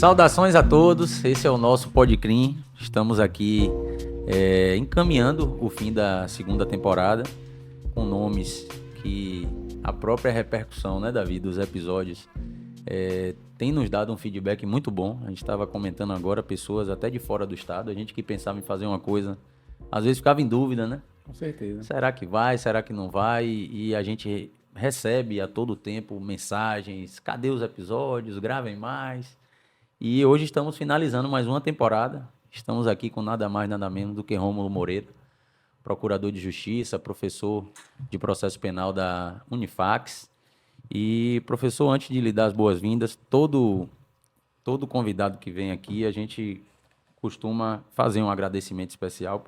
Saudações a todos, esse é o nosso Podcrim. Estamos aqui encaminhando o fim da segunda temporada, com nomes que a própria repercussão, né, Davi, dos episódios tem nos dado um feedback muito bom. A gente estava comentando agora, pessoas até de fora do estado, a gente que pensava em fazer uma coisa, às vezes ficava em dúvida, né? Com certeza. Será que vai, será que não vai? E a gente recebe a todo tempo mensagens, cadê os episódios, gravem mais. E hoje estamos finalizando mais uma temporada. Estamos aqui com nada mais, nada menos do que Rômulo Moreira, procurador de justiça, professor de processo penal da Unifacs. E, professor, antes de lhe dar as boas-vindas, todo convidado que vem aqui, a gente costuma fazer um agradecimento especial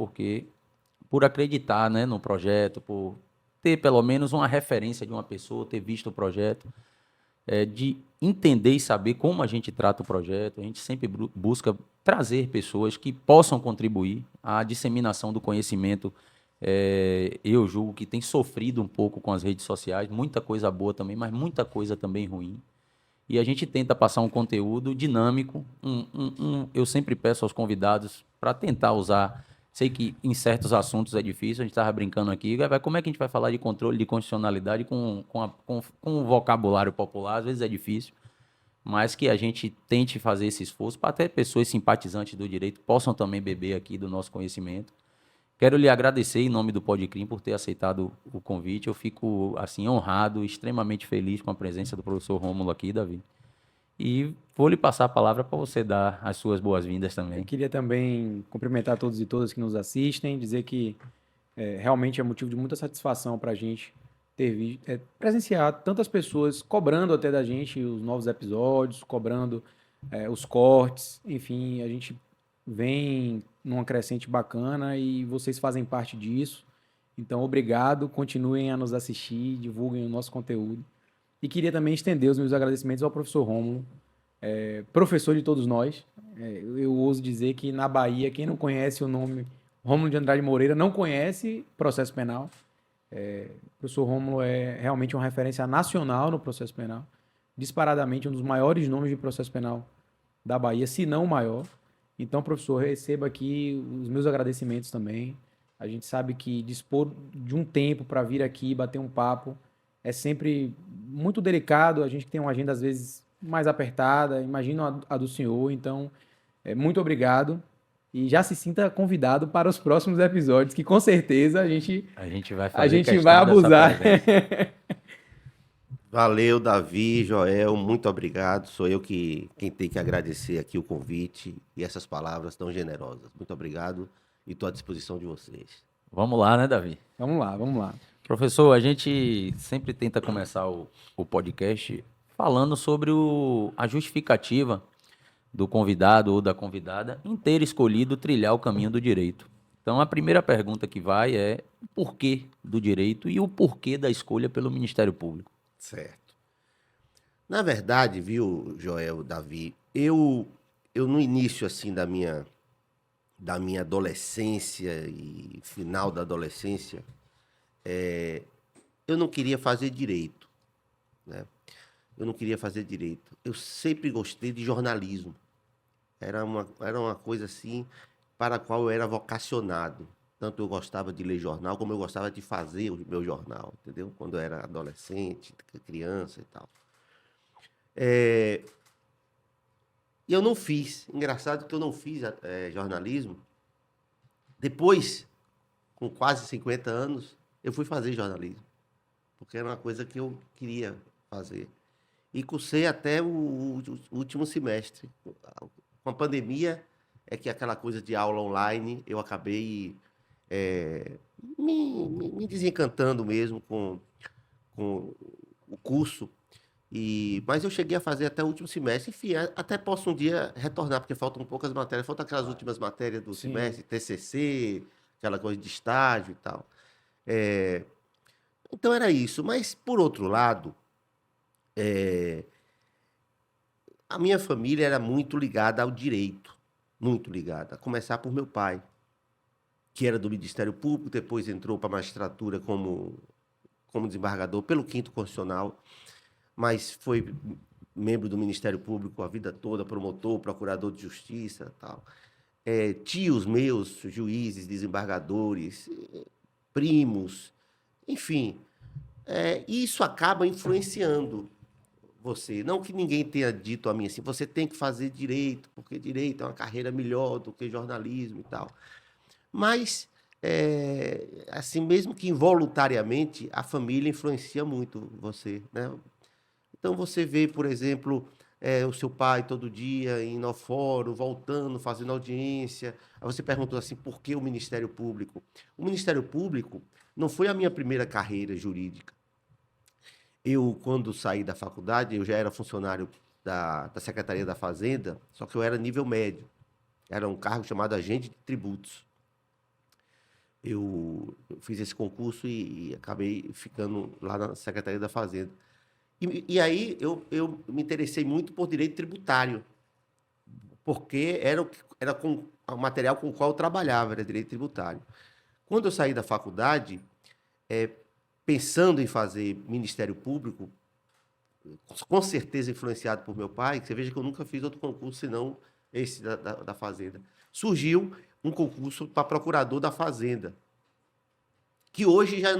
por acreditar, né, no projeto, por ter pelo menos uma referência de uma pessoa, ter visto o projeto, de entender e saber como a gente trata o projeto. A gente sempre busca trazer pessoas que possam contribuir à disseminação do conhecimento. Eu julgo que tem sofrido um pouco com as redes sociais, muita coisa boa também, mas muita coisa também ruim. E a gente tenta passar um conteúdo dinâmico. Eu sempre peço aos convidados para tentar usar. Sei que em certos assuntos é difícil, a gente estava brincando aqui, como é que a gente vai falar de controle de constitucionalidade com um vocabulário popular? Às vezes é difícil, mas que a gente tente fazer esse esforço para até pessoas simpatizantes do direito possam também beber aqui do nosso conhecimento. Quero lhe agradecer em nome do Podcrim por ter aceitado o convite. Eu fico assim honrado, extremamente feliz com a presença do professor Rômulo aqui, Davi. E vou lhe passar a palavra para você dar as suas boas-vindas também. Eu queria também cumprimentar todos e todas que nos assistem, dizer que realmente é motivo de muita satisfação para a gente presenciar tantas pessoas cobrando até da gente os novos episódios, cobrando os cortes, enfim, a gente vem numa crescente bacana e vocês fazem parte disso. Então, obrigado, continuem a nos assistir, divulguem o nosso conteúdo. E queria também estender os meus agradecimentos ao professor Rômulo, professor de todos nós. Eu ouso dizer que na Bahia, quem não conhece o nome Rômulo de Andrade Moreira não conhece processo penal. O professor Rômulo é realmente uma referência nacional no processo penal, disparadamente um dos maiores nomes de processo penal da Bahia, se não o maior. Então, professor, receba aqui os meus agradecimentos também. A gente sabe que dispor de um tempo para vir aqui bater um papo é sempre muito delicado. A gente tem uma agenda, às vezes, mais apertada. Imagino a do senhor. Então, muito obrigado. E já se sinta convidado para os próximos episódios, que com certeza a gente vai abusar. Valeu, Davi, Joel, muito obrigado. Sou eu quem tem que agradecer aqui o convite e essas palavras tão generosas. Muito obrigado e estou à disposição de vocês. Vamos lá, né, Davi? Vamos lá. Professor, a gente sempre tenta começar o podcast falando sobre a justificativa do convidado ou da convidada em ter escolhido trilhar o caminho do direito. Então, a primeira pergunta que vai é o porquê do direito e o porquê da escolha pelo Ministério Público. Certo. Na verdade, viu, Joel, Davi, eu no início assim da minha adolescência e final da adolescência, eu não queria fazer direito, né? Eu não queria fazer direito. Eu sempre gostei de jornalismo. Era uma coisa assim para a qual eu era vocacionado. Tanto eu gostava de ler jornal, como eu gostava de fazer o meu jornal, entendeu? Quando eu era adolescente, criança e tal. E eu não fiz. Engraçado que eu não fiz jornalismo. Depois, com quase 50 anos, eu fui fazer jornalismo. Porque era uma coisa que eu queria fazer. E cursei até o último semestre. Com a pandemia, é que aquela coisa de aula online, eu acabei me desencantando mesmo com o curso. Mas eu cheguei a fazer até o último semestre. Enfim, até posso um dia retornar, porque faltam poucas matérias. Faltam aquelas últimas matérias do semestre, TCC, aquela coisa de estágio e tal. Então era isso. Mas, por outro lado, a minha família era muito ligada ao direito. Muito ligada. A começar por meu pai, que era do Ministério Público, depois entrou para a magistratura como desembargador pelo 5º Constitucional, mas foi membro do Ministério Público a vida toda, promotor, procurador de justiça, tal. Tios meus, juízes, desembargadores, primos, enfim, isso acaba influenciando você. Não que ninguém tenha dito a mim assim, você tem que fazer direito, porque direito é uma carreira melhor do que jornalismo e tal. Mas, assim, mesmo que involuntariamente, a família influencia muito você, né? Então, você vê, por exemplo, o seu pai todo dia indo ao fórum, voltando, fazendo audiência. Aí você perguntou assim, por que o Ministério Público? O Ministério Público não foi a minha primeira carreira jurídica. Eu, quando saí da faculdade, eu já era funcionário da Secretaria da Fazenda, só que eu era nível médio. Era um cargo chamado agente de tributos. Eu fiz esse concurso e acabei ficando lá na Secretaria da Fazenda. E aí eu me interessei muito por direito tributário, porque era o material com o qual eu trabalhava, era direito tributário. Quando eu saí da faculdade, pensando em fazer Ministério Público, com certeza influenciado por meu pai, que você veja que eu nunca fiz outro concurso senão esse da Fazenda, surgiu um concurso para procurador da Fazenda, que hoje já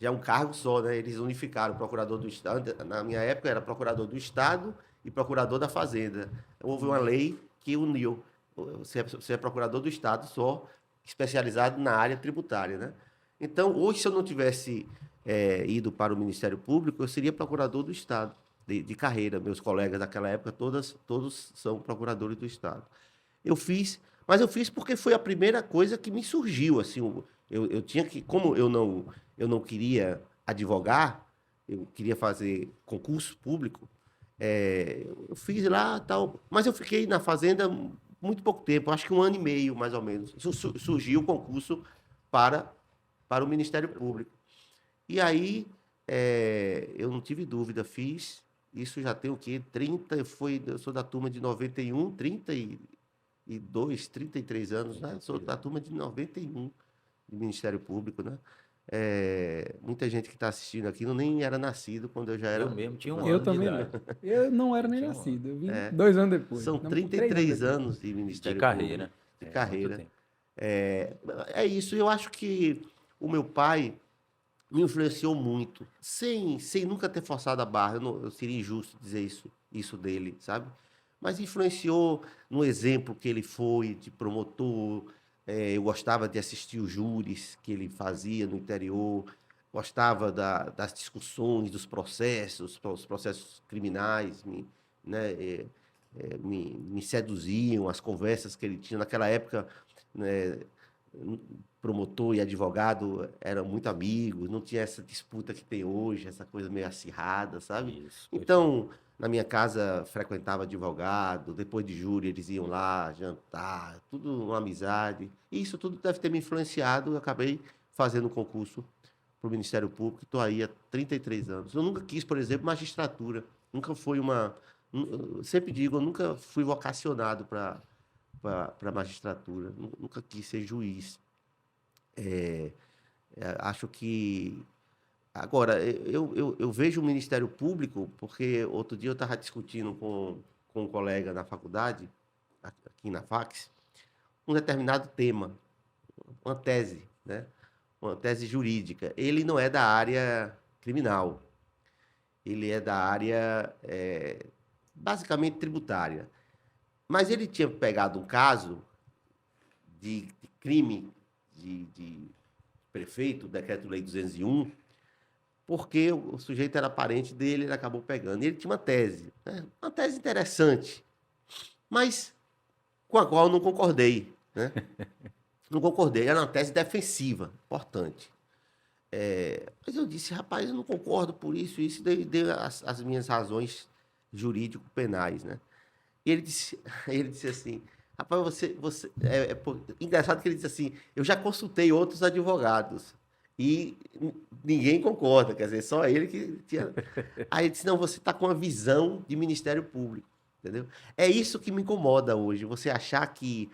é um cargo só, né? Eles unificaram o procurador do Estado. Na minha época era procurador do Estado e procurador da Fazenda. Houve uma lei que uniu. Você é procurador do Estado só, especializado na área tributária, né? Então, hoje, se eu não tivesse ido para o Ministério Público, eu seria procurador do Estado, de carreira. Meus colegas daquela época, todos são procuradores do Estado. Mas eu fiz porque foi a primeira coisa que me surgiu, assim. Eu tinha que, como eu não queria advogar, eu queria fazer concurso público, eu fiz lá tal, mas eu fiquei na Fazenda muito pouco tempo, acho que 1 ano e meio, mais ou menos. Surgiu o concurso para o Ministério Público. E aí, eu não tive dúvida, fiz, isso já tem o quê? Eu sou da turma de 91, 32, 33 anos, né? Sou da turma de 91, do Ministério Público, né? Muita gente que está assistindo aqui nem era nascido quando eu já era. Eu mesmo tinha um Eu ano de também idade. não. Eu não era nem tinha um ano. nascido. Eu vim 2 anos depois. São Não, 33 3 anos de De Ministério carreira. Público. De Muito carreira. tempo. É isso. Eu acho que o meu pai me influenciou muito, sem nunca ter forçado a barra. Eu seria injusto dizer isso dele, sabe? Mas influenciou no exemplo que ele foi de promotor. Eu gostava de assistir os júris que ele fazia no interior, gostava das discussões, dos processos, os processos criminais, né, me seduziam, as conversas que ele tinha. Naquela época, né, promotor e advogado eram muito amigos, não tinha essa disputa que tem hoje, essa coisa meio acirrada, sabe? Isso, Então, na minha casa, frequentava advogado, depois de júri eles iam lá jantar, tudo uma amizade. E isso tudo deve ter me influenciado, eu acabei fazendo concurso para o Ministério Público, estou aí há 33 anos. Eu nunca quis, por exemplo, magistratura, nunca foi eu sempre digo, eu nunca fui vocacionado para magistratura, nunca quis ser juiz. Acho que... Agora, eu vejo o Ministério Público, porque outro dia eu estava discutindo com um colega na faculdade, aqui na Fax, um determinado tema, uma tese, né? Uma tese jurídica. Ele não é da área criminal, ele é da área, basicamente, tributária. Mas ele tinha pegado um caso de crime de prefeito, Decreto-Lei 201, porque o sujeito era parente dele, ele acabou pegando. E ele tinha uma tese, né? Uma tese interessante, mas com a qual eu não concordei, né? Não concordei, era uma tese defensiva, importante. Mas eu disse, rapaz, eu não concordo por isso, e dei as minhas razões jurídico-penais, né? E ele disse assim, rapaz, engraçado que ele disse assim, eu já consultei outros advogados e ninguém concorda, quer dizer, só ele que tinha... Aí ele disse, não, você está com uma visão de Ministério Público, entendeu? É isso que me incomoda hoje, você achar que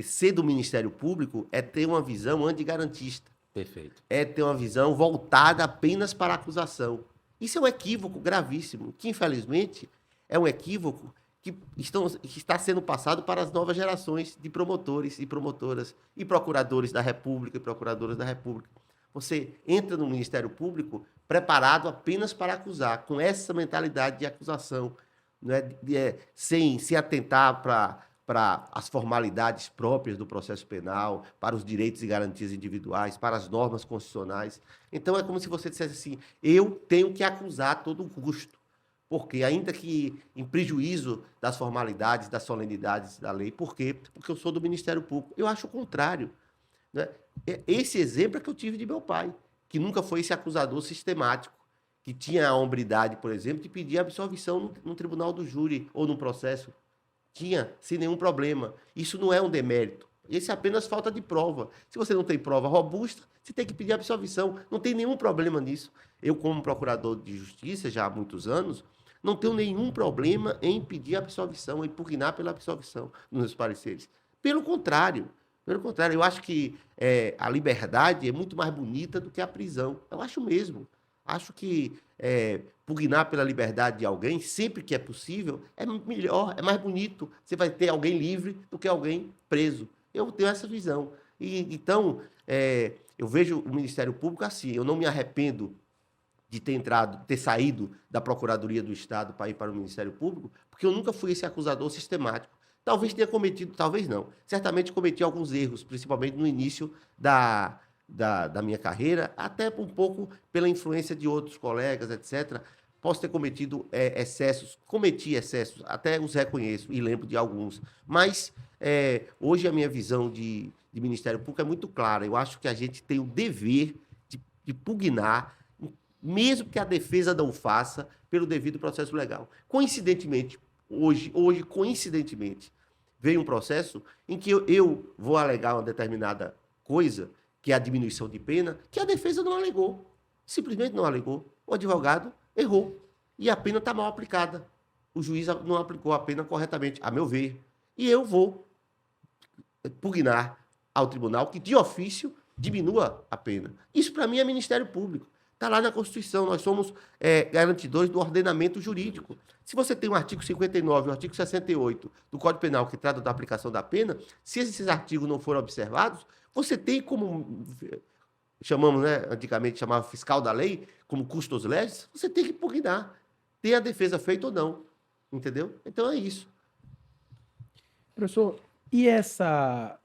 ser do Ministério Público é ter uma visão antigarantista. Perfeito. É ter uma visão voltada apenas para a acusação. Isso é um equívoco gravíssimo, que infelizmente é um equívoco que está sendo passado para as novas gerações de promotores e promotoras e procuradores da República e procuradoras da República. Você entra no Ministério Público preparado apenas para acusar, com essa mentalidade de acusação, né, sem se atentar para as formalidades próprias do processo penal, para os direitos e garantias individuais, para as normas constitucionais. Então, é como se você dissesse assim, eu tenho que acusar a todo custo, porque ainda que em prejuízo das formalidades, das solenidades da lei, por quê? Porque eu sou do Ministério Público. Eu acho o contrário, né? Esse exemplo é que eu tive de meu pai, que nunca foi esse acusador sistemático, que tinha a hombridade, por exemplo, de pedir absolvição no tribunal do júri ou no processo. Tinha, sem nenhum problema. Isso não é um demérito. Isso é apenas falta de prova. Se você não tem prova robusta, você tem que pedir absolvição. Não tem nenhum problema nisso. Eu, como procurador de justiça, já há muitos anos, não tenho nenhum problema em pedir absolvição, em impugnar pela absolvição nos meus pareceres. Pelo contrário, eu acho que a liberdade é muito mais bonita do que a prisão. Eu acho mesmo. Acho que pugnar pela liberdade de alguém, sempre que é possível, é melhor, é mais bonito. Você vai ter alguém livre do que alguém preso. Eu tenho essa visão. Então, eu vejo o Ministério Público assim. Eu não me arrependo de ter saído da Procuradoria do Estado para ir para o Ministério Público, porque eu nunca fui esse acusador sistemático. Talvez tenha cometido, talvez não. Certamente cometi alguns erros, principalmente no início da minha carreira, até um pouco pela influência de outros colegas, etc. Posso ter cometido excessos, cometi excessos, até os reconheço e lembro de alguns. Mas hoje a minha visão de Ministério Público é muito clara. Eu acho que a gente tem o dever de pugnar, mesmo que a defesa não faça, pelo devido processo legal. Coincidentemente, hoje coincidentemente, veio um processo em que eu vou alegar uma determinada coisa, que é a diminuição de pena, que a defesa não alegou. Simplesmente não alegou. O advogado errou. E a pena está mal aplicada. O juiz não aplicou a pena corretamente, a meu ver. E eu vou pugnar ao tribunal que, de ofício, diminua a pena. Isso, para mim, é Ministério Público. Está lá na Constituição. Nós somos garantidores do ordenamento jurídico. Se você tem o artigo 59 e o artigo 68 do Código Penal que trata da aplicação da pena, se esses artigos não forem observados, você tem como, chamamos, né, antigamente chamava fiscal da lei, como custos legis, você tem que pugnar. Tem a defesa feita ou não. Entendeu? Então é isso. Professor, e essa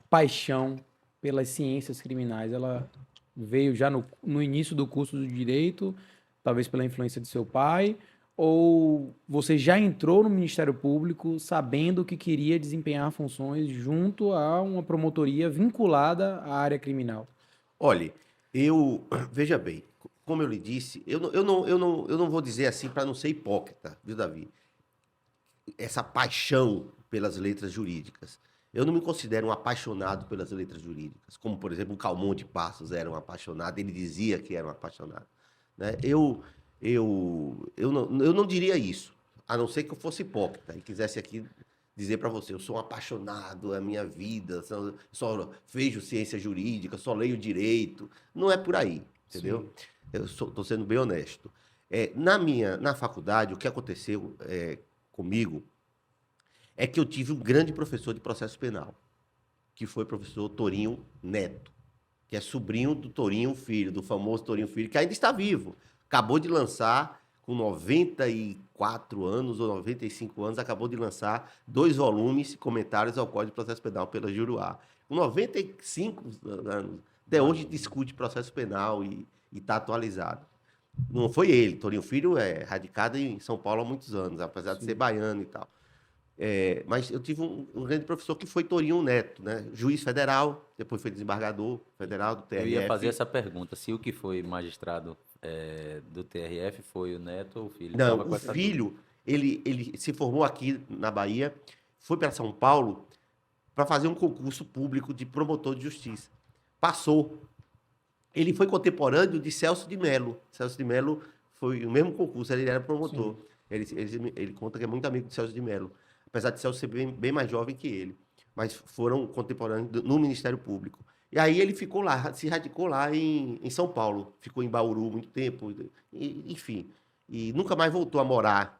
paixão pelas ciências criminais, ela veio já no início do curso do direito, talvez pela influência de seu pai, ou você já entrou no Ministério Público sabendo que queria desempenhar funções junto a uma promotoria vinculada à área criminal? Olha, veja bem, como eu lhe disse, eu não vou dizer assim para não ser hipócrita, viu, Davi? Essa paixão pelas letras jurídicas. Eu não me considero um apaixonado pelas letras jurídicas, como, por exemplo, o Calmon de Passos era um apaixonado, ele dizia que era um apaixonado, né? Eu não diria isso, a não ser que eu fosse hipócrita e quisesse aqui dizer para você, eu sou um apaixonado, é a minha vida, só vejo ciência jurídica, só leio direito. Não é por aí, entendeu? Sim. Eu estou sendo bem honesto. Na faculdade, o que aconteceu comigo é que eu tive um grande professor de processo penal, que foi o professor Torinho Neto, que é sobrinho do Torinho Filho, do famoso Torinho Filho, que ainda está vivo. Acabou de lançar, com 94 anos ou 95 anos, acabou de lançar 2 volumes, comentários ao Código de Processo Penal pela Juruá. Com 95 anos, até hoje discute processo penal e está atualizado. Não foi ele, Torinho Filho é radicado em São Paulo há muitos anos, apesar de ser baiano e tal. Mas eu tive um grande professor que foi Torinho Neto, né? Juiz federal, depois foi desembargador federal do TRF. Eu ia fazer essa pergunta, se o que foi magistrado do TRF foi o Neto ou o filho? Não, o filho, ele se formou aqui na Bahia, foi para São Paulo para fazer um concurso público de promotor de justiça. Passou. Ele foi contemporâneo de Celso de Mello. Celso de Mello foi o mesmo concurso, ele era promotor. Ele conta que é muito amigo de Celso de Mello, apesar de Celso ser bem mais jovem que ele. Mas foram contemporâneos no Ministério Público. E aí ele ficou lá, se radicou lá em São Paulo. Ficou em Bauru muito tempo, enfim. E nunca mais voltou a morar.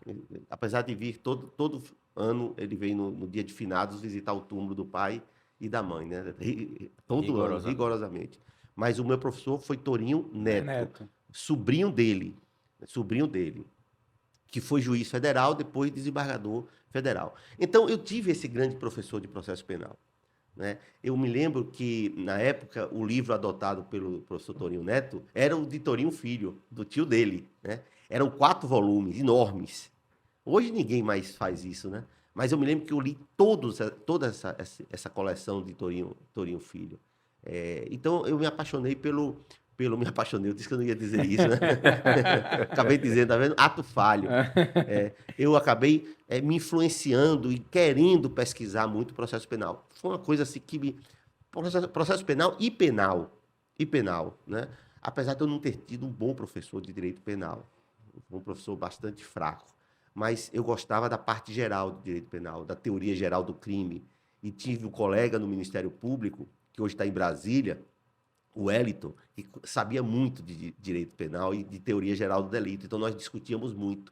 Apesar de vir todo ano, ele vem no dia de finados visitar o túmulo do pai e da mãe, né? Todo ano, rigorosamente. Mas o meu professor foi Torinho Neto. Sobrinho dele, que foi juiz federal, depois desembargador federal. Então, eu tive esse grande professor de processo penal. Né? Eu me lembro que, na época, o livro adotado pelo professor Torinho Neto era o de Torinho Filho, do tio dele. Né? Eram 4 volumes, enormes. Hoje ninguém mais faz isso, né? Mas eu me lembro que eu li toda essa coleção de Torinho Filho. Então, eu me apaixonei me apaixonei, eu disse que eu não ia dizer isso, né? Acabei dizendo, tá vendo? Ato falho. Eu acabei me influenciando e querendo pesquisar muito o processo penal. Foi uma coisa assim que processo penal e penal, né? Apesar de eu não ter tido um bom professor de direito penal, um professor bastante fraco, mas eu gostava da parte geral do direito penal, da teoria geral do crime, e tive um colega no Ministério Público, que hoje está em Brasília, o Wellington, que sabia muito de direito penal e de teoria geral do delito. Então, nós discutíamos muito.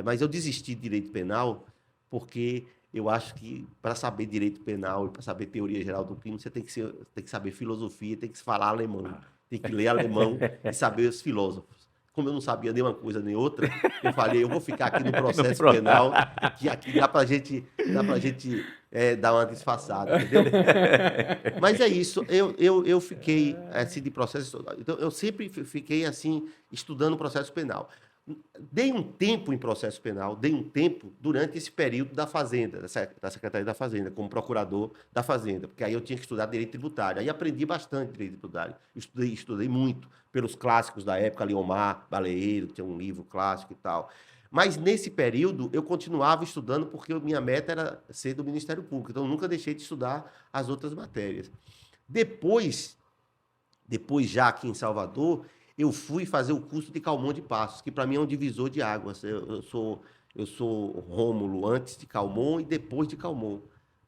Mas eu desisti de direito penal porque eu acho que, para saber direito penal e para saber teoria geral do crime, você tem que saber filosofia, tem que falar alemão, tem que ler alemão e saber os filósofos. Como eu não sabia nem uma coisa nem outra, eu falei, eu vou ficar aqui no processo penal, que aqui dá para gente dar uma disfarçada, entendeu? Mas é isso, eu fiquei assim, de processo, então, eu sempre fiquei assim, estudando o processo penal. Dei um tempo em processo penal, durante esse período da Fazenda, da Secretaria da Fazenda, como procurador da Fazenda, porque aí eu tinha que estudar direito tributário. Aí aprendi bastante direito tributário, estudei muito pelos clássicos da época, Leomar, Baleeiro, que tinha um livro clássico e tal. Mas nesse período eu continuava estudando porque minha meta era ser do Ministério Público, então eu nunca deixei de estudar as outras matérias. Depois já aqui em Salvador, eu fui fazer o curso de Calmon de Passos, que para mim é um divisor de águas. Eu sou Rômulo antes de Calmon e depois de Calmon.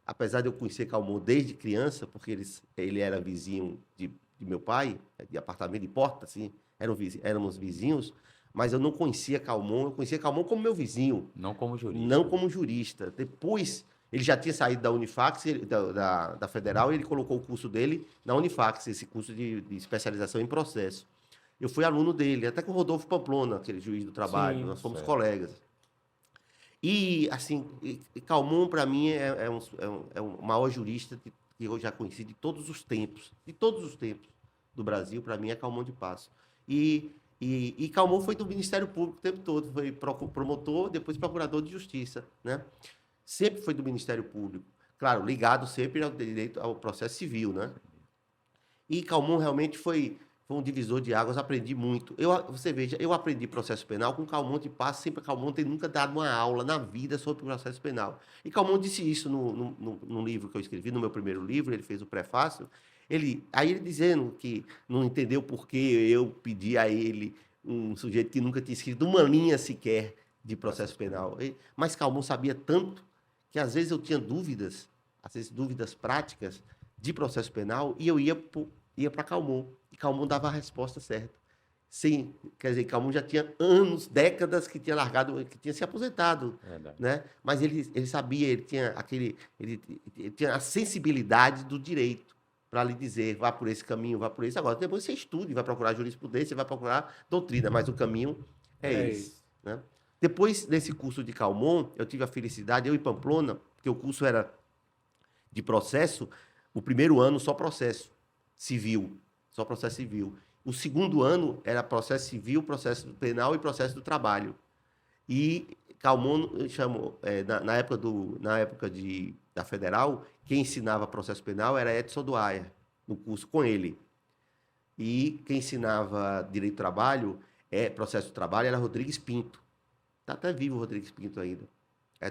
Apesar de eu conhecer Calmon desde criança, porque ele era vizinho de meu pai, de apartamento de porta, assim, éramos vizinhos, mas eu não conhecia Calmon, eu conhecia Calmon como meu vizinho. Não como jurista. Não como jurista. Depois, ele já tinha saído da Unifax, da Federal, e ele colocou o curso dele na Unifax, esse curso de especialização em processo. Eu fui aluno dele, até com o Rodolfo Pamplona, aquele juiz do trabalho, nós fomos colegas. E, assim, Calmon, para mim, é o maior jurista que eu já conheci de todos os tempos do Brasil, para mim, é Calmon de Passos. E Calmon foi do Ministério Público o tempo todo, foi promotor, depois procurador de Justiça, né? Sempre foi do Ministério Público, claro, ligado sempre ao direito ao processo civil, né? E Calmon realmente foi um divisor de águas, aprendi muito. Você veja, eu aprendi processo penal com Calmon de Passos, sempre Calmon tem nunca dado uma aula na vida sobre processo penal. E Calmon disse isso no livro que eu escrevi, no meu primeiro livro, ele fez o prefácio, aí ele dizendo que não entendeu por que eu pedi a ele, um sujeito que nunca tinha escrito uma linha sequer de processo penal. Mas Calmon sabia tanto que às vezes eu tinha dúvidas, às vezes dúvidas práticas de processo penal, e eu ia para Calmon. E Calmon dava a resposta certa. Sim, quer dizer, Calmon já tinha anos, décadas que tinha largado, que tinha se aposentado, né? Mas ele sabia, ele tinha a sensibilidade do direito para lhe dizer, vá por esse caminho, vá por esse. Agora, depois você estude, vai procurar jurisprudência, vai procurar doutrina, mas o caminho é esse, né? Depois desse curso de Calmon, eu tive a felicidade, eu e Pamplona, porque o curso era de processo, o primeiro ano só processo civil. O segundo ano era processo civil, processo penal e processo do trabalho. E Calmon chamou, na época da Federal, quem ensinava processo penal era Edson Dwyer, no curso com ele. E quem ensinava direito do trabalho, processo do trabalho, era Rodrigues Pinto. Está até vivo o Rodrigues Pinto ainda.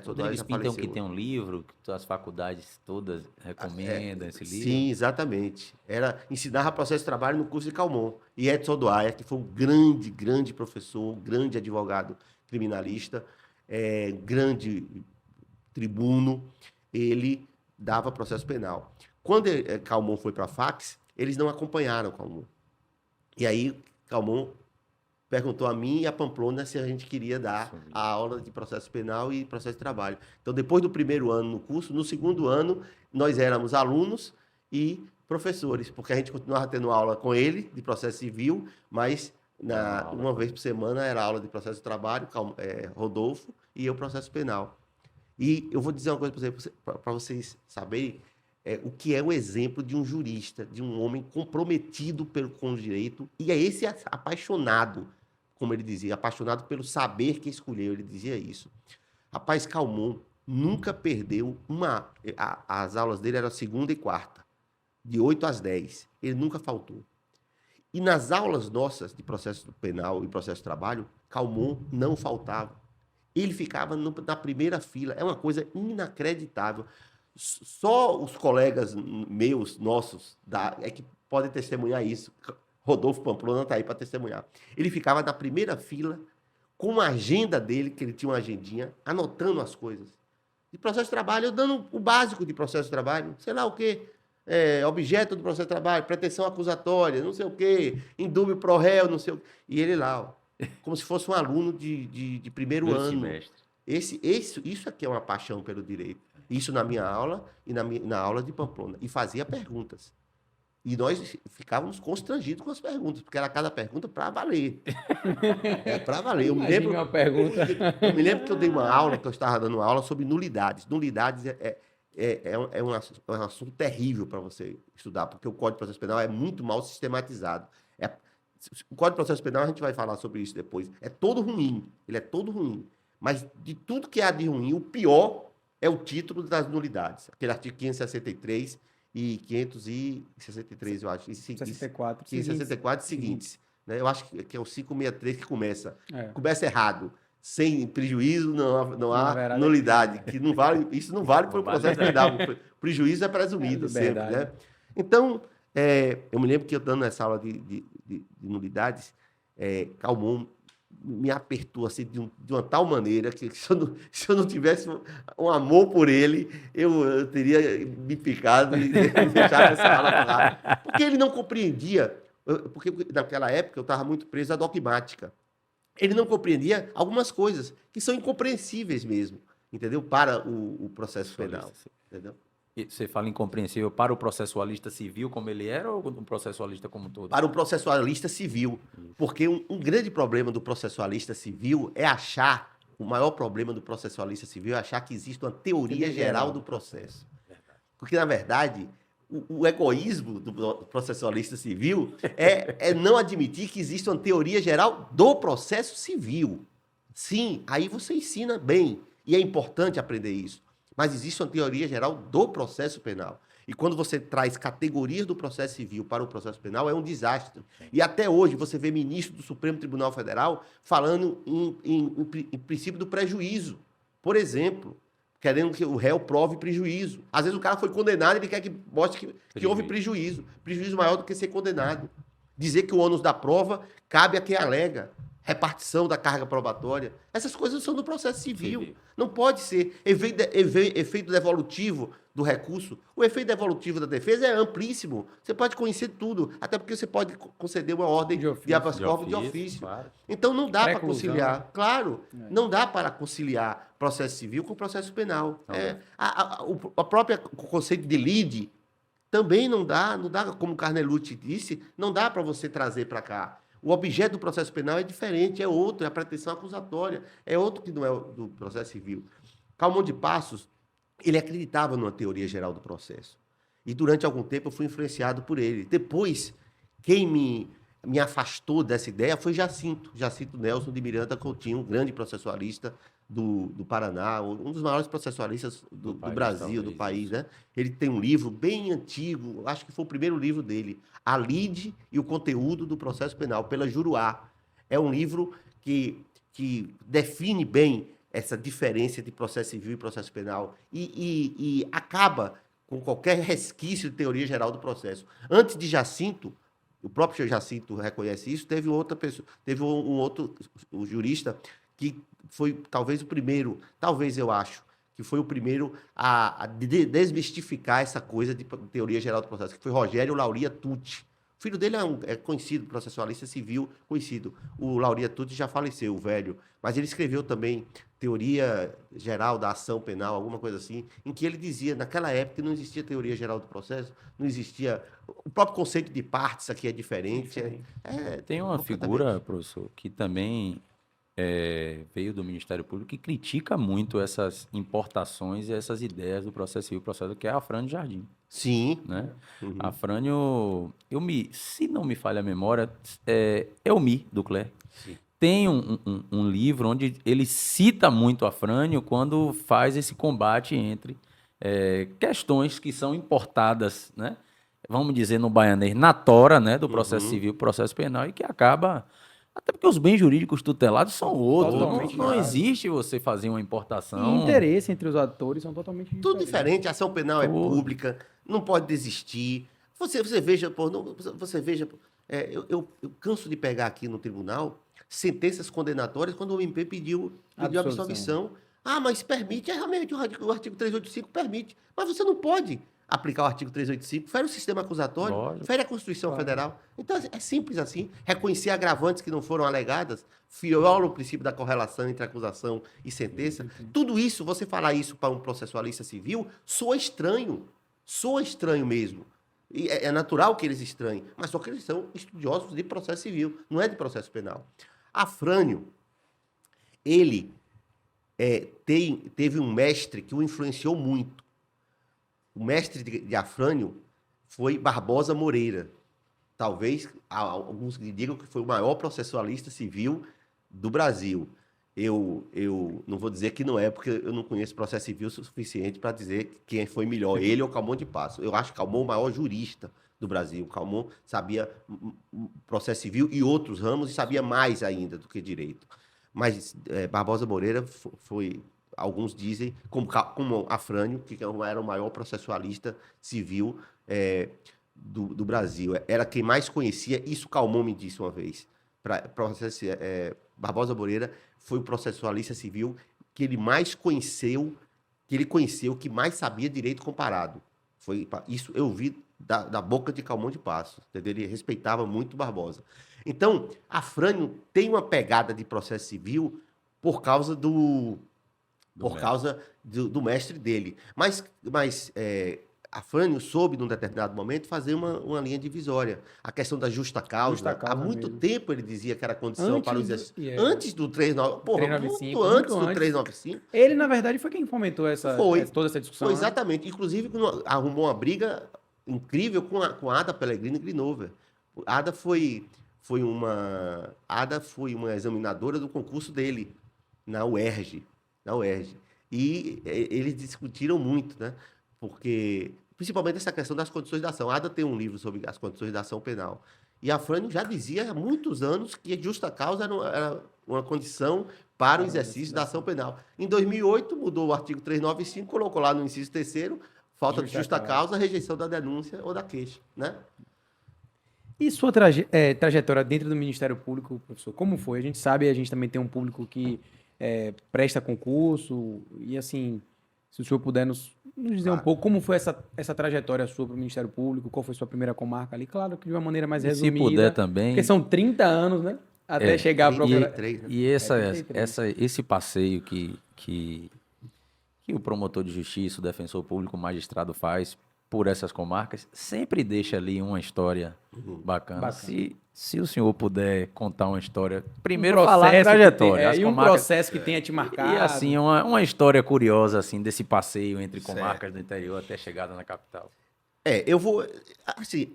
Rodrigues Pinto é um que tem um livro que as faculdades todas recomendam esse livro. Sim, exatamente. Ensinava processo de trabalho no curso de Calmon. E Edson Dwyer, que foi um grande, grande professor, grande advogado criminalista, grande tribuno, ele dava processo penal. Quando Calmon foi para a Fax, eles não acompanharam o Calmon. E aí, Calmon perguntou a mim e a Pamplona se a gente queria dar a aula de processo penal e processo de trabalho. Então, depois do primeiro ano no curso, no segundo ano, nós éramos alunos e professores, porque a gente continuava tendo aula com ele de processo civil, mas uma vez por semana era aula de processo de trabalho, Rodolfo, e eu processo penal. E eu vou dizer uma coisa para vocês saberem o que é um exemplo de um jurista, de um homem comprometido com o direito, e é esse apaixonado, como ele dizia, apaixonado pelo saber que escolheu, ele dizia isso. Rapaz, Calmon nunca perdeu as aulas dele eram segunda e quarta, de 8 às 10. Ele nunca faltou. E nas aulas nossas de processo penal e processo de trabalho, Calmon não faltava. Ele ficava na primeira fila. É uma coisa inacreditável. Só os colegas nossos, é que podem testemunhar isso. Rodolfo Pamplona está aí para testemunhar. Ele ficava na primeira fila, com a agenda dele, que ele tinha uma agendinha, anotando as coisas. De processo de trabalho, eu dando o básico de processo de trabalho, sei lá o quê. Objeto do processo de trabalho, pretensão acusatória, não sei o quê, indúbio pro réu, não sei o quê. E ele lá, ó, como se fosse um aluno de primeiro ano. Isso aqui é uma paixão pelo direito. Isso na minha aula e na aula de Pamplona. E fazia perguntas. E nós ficávamos constrangidos com as perguntas, porque era cada pergunta para valer. Para valer. Eu me lembro que eu dei uma aula, que eu estava dando uma aula sobre nulidades. Nulidades é um assunto terrível para você estudar, porque o Código de Processo Penal é muito mal sistematizado. O Código de Processo Penal, a gente vai falar sobre isso depois, é todo ruim. Ele é todo ruim. Mas de tudo que há de ruim, o pior é o título das nulidades. Aquele artigo 563 e 563, eu acho. 64. 564 seguintes. Né? Eu acho que é o 563 que começa. Começa errado. Sem prejuízo não há nulidade. Que não vale, isso não vale para o processo penal. O prejuízo é presumido sempre. Né? Então, eu me lembro que eu dando essa aula de nulidades, Calmon me apertou assim, de uma tal maneira que se eu não tivesse um amor por ele, eu teria me picado e deixado essa aula para lá. Porque ele não compreendia, porque naquela época eu estava muito preso à dogmática. Ele não compreendia algumas coisas que são incompreensíveis mesmo, entendeu? Para o processo penal, entendeu? E você fala incompreensível para o processualista civil como ele era ou o processualista como um todo? Para o processualista civil. Porque um grande problema do processualista civil é achar, o maior problema do processualista civil é achar que existe uma teoria geral do processo. Porque, na verdade, o egoísmo do processualista civil é não admitir que existe uma teoria geral do processo civil. Sim, aí você ensina bem. E é importante aprender isso. Mas existe uma teoria geral do processo penal. E quando você traz categorias do processo civil para o processo penal, é um desastre. E até hoje você vê ministro do Supremo Tribunal Federal falando em princípio do prejuízo. Por exemplo, querendo que o réu prove prejuízo. Às vezes o cara foi condenado e ele quer que mostre que houve prejuízo. Prejuízo maior do que ser condenado. Dizer que o ônus da prova cabe a quem alega. Repartição da carga probatória. Essas coisas são do processo civil. Não pode ser efeito devolutivo do recurso. O efeito devolutivo da defesa é amplíssimo. Você pode conhecer tudo, até porque você pode conceder uma ordem de habeas corpus de ofício. Claro. Então não dá para conciliar. Claro, não dá para conciliar processo civil com processo penal. A própria conceito de lide também não dá, como Carnelucci disse, não dá para você trazer para cá. O objeto do processo penal é diferente, é outro, é a pretensão acusatória, é outro que não é do processo civil. Calmon de Passos, ele acreditava numa teoria geral do processo. E durante algum tempo eu fui influenciado por ele. Depois, quem me afastou dessa ideia foi Jacinto Nelson de Miranda Coutinho, um grande processualista do Paraná, um dos maiores processualistas do Brasil, do país, né? Ele tem um livro bem antigo, acho que foi o primeiro livro dele, A Lide e o Conteúdo do Processo Penal, pela Juruá. É um livro que define bem essa diferença entre processo civil e processo penal e acaba com qualquer resquício de teoria geral do processo. Antes de Jacinto, o próprio Jacinto reconhece isso, teve outra pessoa, teve um outro jurista que foi talvez o primeiro, talvez eu acho, que foi o primeiro a desmistificar essa coisa de teoria geral do processo, que foi Rogério Lauria Tucci. O filho dele é conhecido, processualista civil conhecido. O Lauria Tucci já faleceu, o velho. Mas ele escreveu também Teoria Geral da Ação Penal, alguma coisa assim, em que ele dizia, naquela época, que não existia teoria geral do processo, não existia... O próprio conceito de partes aqui é diferente. Tem uma figura, professor, que também veio do Ministério Público que critica muito essas importações e essas ideias do processo civil, processo que é a Afrânio Jardim. Sim. Né? A Afrânio, se não me falha a memória, é Elmi Ducler. Sim. Tem um livro onde ele cita muito a Afrânio quando faz esse combate entre questões que são importadas, né? Vamos dizer no baianês, na tora, né, do processo civil, processo penal, e que acaba... Até porque os bens jurídicos tutelados são outros. Não existe você fazer uma importação. E interesse entre os atores são totalmente diferentes. Tudo diferente. A ação penal é pública, não pode desistir. Você veja, pô, você veja, eu canso de pegar aqui no tribunal sentenças condenatórias quando o MP pediu absolvição. Ah, mas permite, realmente o artigo 385 permite. Mas você não pode aplicar o artigo 385, fere o sistema acusatório, fere a Constituição Federal. Então, é simples assim. Reconhecer agravantes que não foram alegadas, viola o princípio da correlação entre acusação e sentença. Tudo isso, você falar isso para um processualista civil, soa estranho mesmo. E é natural que eles estranhem, mas só que eles são estudiosos de processo civil, não é de processo penal. Afrânio, ele teve um mestre que o influenciou muito. O mestre de Afrânio foi Barbosa Moreira. Talvez alguns digam que foi o maior processualista civil do Brasil. Eu não vou dizer que não é, porque eu não conheço processo civil o suficiente para dizer quem foi melhor, ele ou Calmon de Passo. Eu acho que Calmon é o maior jurista do Brasil. Calmon sabia processo civil e outros ramos e sabia mais ainda do que direito. Mas Barbosa Moreira foi... Alguns dizem, como Afrânio, que era o maior processualista civil do Brasil. Era quem mais conhecia, isso Calmon me disse uma vez. Barbosa Moreira foi o processualista civil que ele mais conheceu, que mais sabia direito comparado. Isso eu vi da boca de Calmon de Passo. Entendeu? Ele respeitava muito Barbosa. Então, Afrânio tem uma pegada de processo civil por causa do mestre dele. Mas Afrânio soube, num determinado momento, fazer uma linha divisória. A questão da justa causa. Há muito tempo ele dizia que era condição para o exercício. Antes do 395. Muito antes do 395. Ele, na verdade, foi quem fomentou toda essa discussão. Foi, exatamente. Né? Inclusive, arrumou uma briga incrível com a Ada Pellegrini Grinover. Ada foi uma examinadora do concurso dele, na UERJ. E eles discutiram muito, né? Porque, principalmente essa questão das condições da ação. A Ada tem um livro sobre as condições da ação penal. E a Afrânio já dizia há muitos anos que a justa causa era uma condição para o exercício da ação penal. Em 2008, mudou o artigo 395, colocou lá no inciso 3º, falta de justa causa, rejeição da denúncia ou da queixa, né? E sua trajetória dentro do Ministério Público, professor, como foi? A gente sabe, a gente também tem um público que presta concurso, e assim, se o senhor puder nos dizer um pouco como foi essa trajetória sua para o Ministério Público, qual foi sua primeira comarca ali, claro que de uma maneira mais resumida. Se puder também. Porque são 30 anos, né? Até chegar a procurar. E esse passeio que o promotor de justiça, o defensor público, o magistrado faz por essas comarcas, sempre deixa ali uma história bacana. Se o senhor puder contar uma história, primeiro falar a trajetória. E um processo que tenha te marcado. E assim, uma história curiosa assim, desse passeio entre comarcas do interior até a chegada na capital. Eu vou, assim,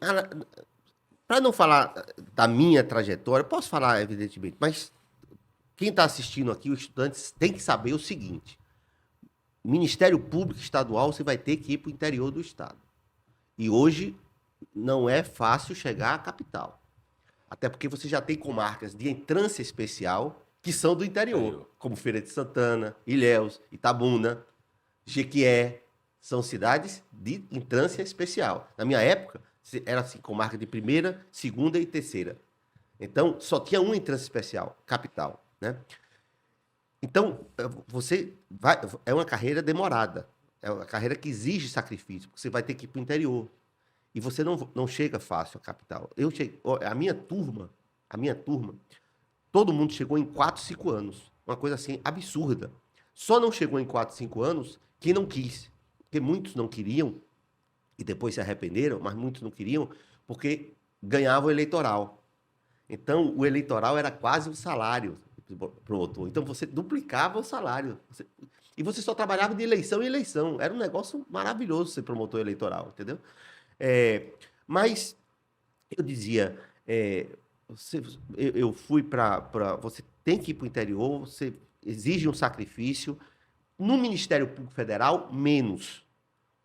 para não falar da minha trajetória, posso falar evidentemente, mas quem está assistindo aqui, os estudantes, tem que saber o seguinte: Ministério Público Estadual, você vai ter que ir para o interior do estado. E hoje não é fácil chegar à capital. Até porque você já tem comarcas de entrância especial que são do interior, como Feira de Santana, Ilhéus, Itabuna, Jequié. São cidades de entrância especial. Na minha época, era assim, comarca de primeira, segunda e terceira. Então, só tinha uma entrância especial, capital, né? Então, você vai, é uma carreira demorada. É uma carreira que exige sacrifício, porque você vai ter que ir para o interior. E você não chega fácil à capital. A minha turma, todo mundo chegou em 4, 5 anos. Uma coisa assim absurda. Só não chegou em 4, 5 anos quem não quis. Porque muitos não queriam, e depois se arrependeram, mas muitos não queriam, porque ganhavam o eleitoral. Então, o eleitoral era quase o salário promotor. Então, você duplicava o salário. E você só trabalhava de eleição em eleição. Era um negócio maravilhoso ser promotor eleitoral, entendeu? Mas eu dizia, eu fui para... Você tem que ir para o interior, você exige um sacrifício. No Ministério Público Federal, menos.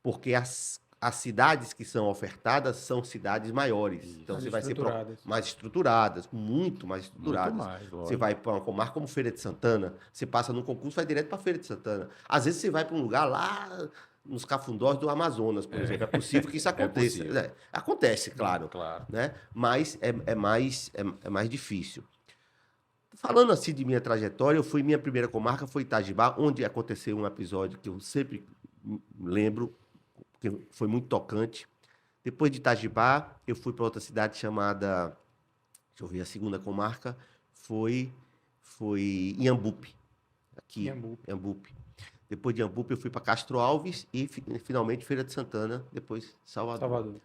Porque as cidades que são ofertadas são cidades maiores. Então, Mais você vai ser estruturadas. mais estruturadas, muito mais estruturadas. Muito mais, Você lógico. vai para uma comarca como Feira de Santana, você passa num concurso, vai direto para Feira de Santana. Às vezes você vai para um lugar lá nos cafundós do Amazonas, por exemplo. É possível que isso aconteça. possível. Acontece, claro. Claro. Né? Mas é mais difícil. Falando assim de minha trajetória, minha primeira comarca foi Itajibá, onde aconteceu um episódio que eu sempre lembro, que foi muito tocante. Depois de Itajibá, eu fui para outra cidade chamada, deixa eu ver, a segunda comarca foi Inhambupe, aqui, Inhambupe. Depois de Inhambupe, eu fui para Castro Alves e finalmente Feira de Santana, depois Salvador.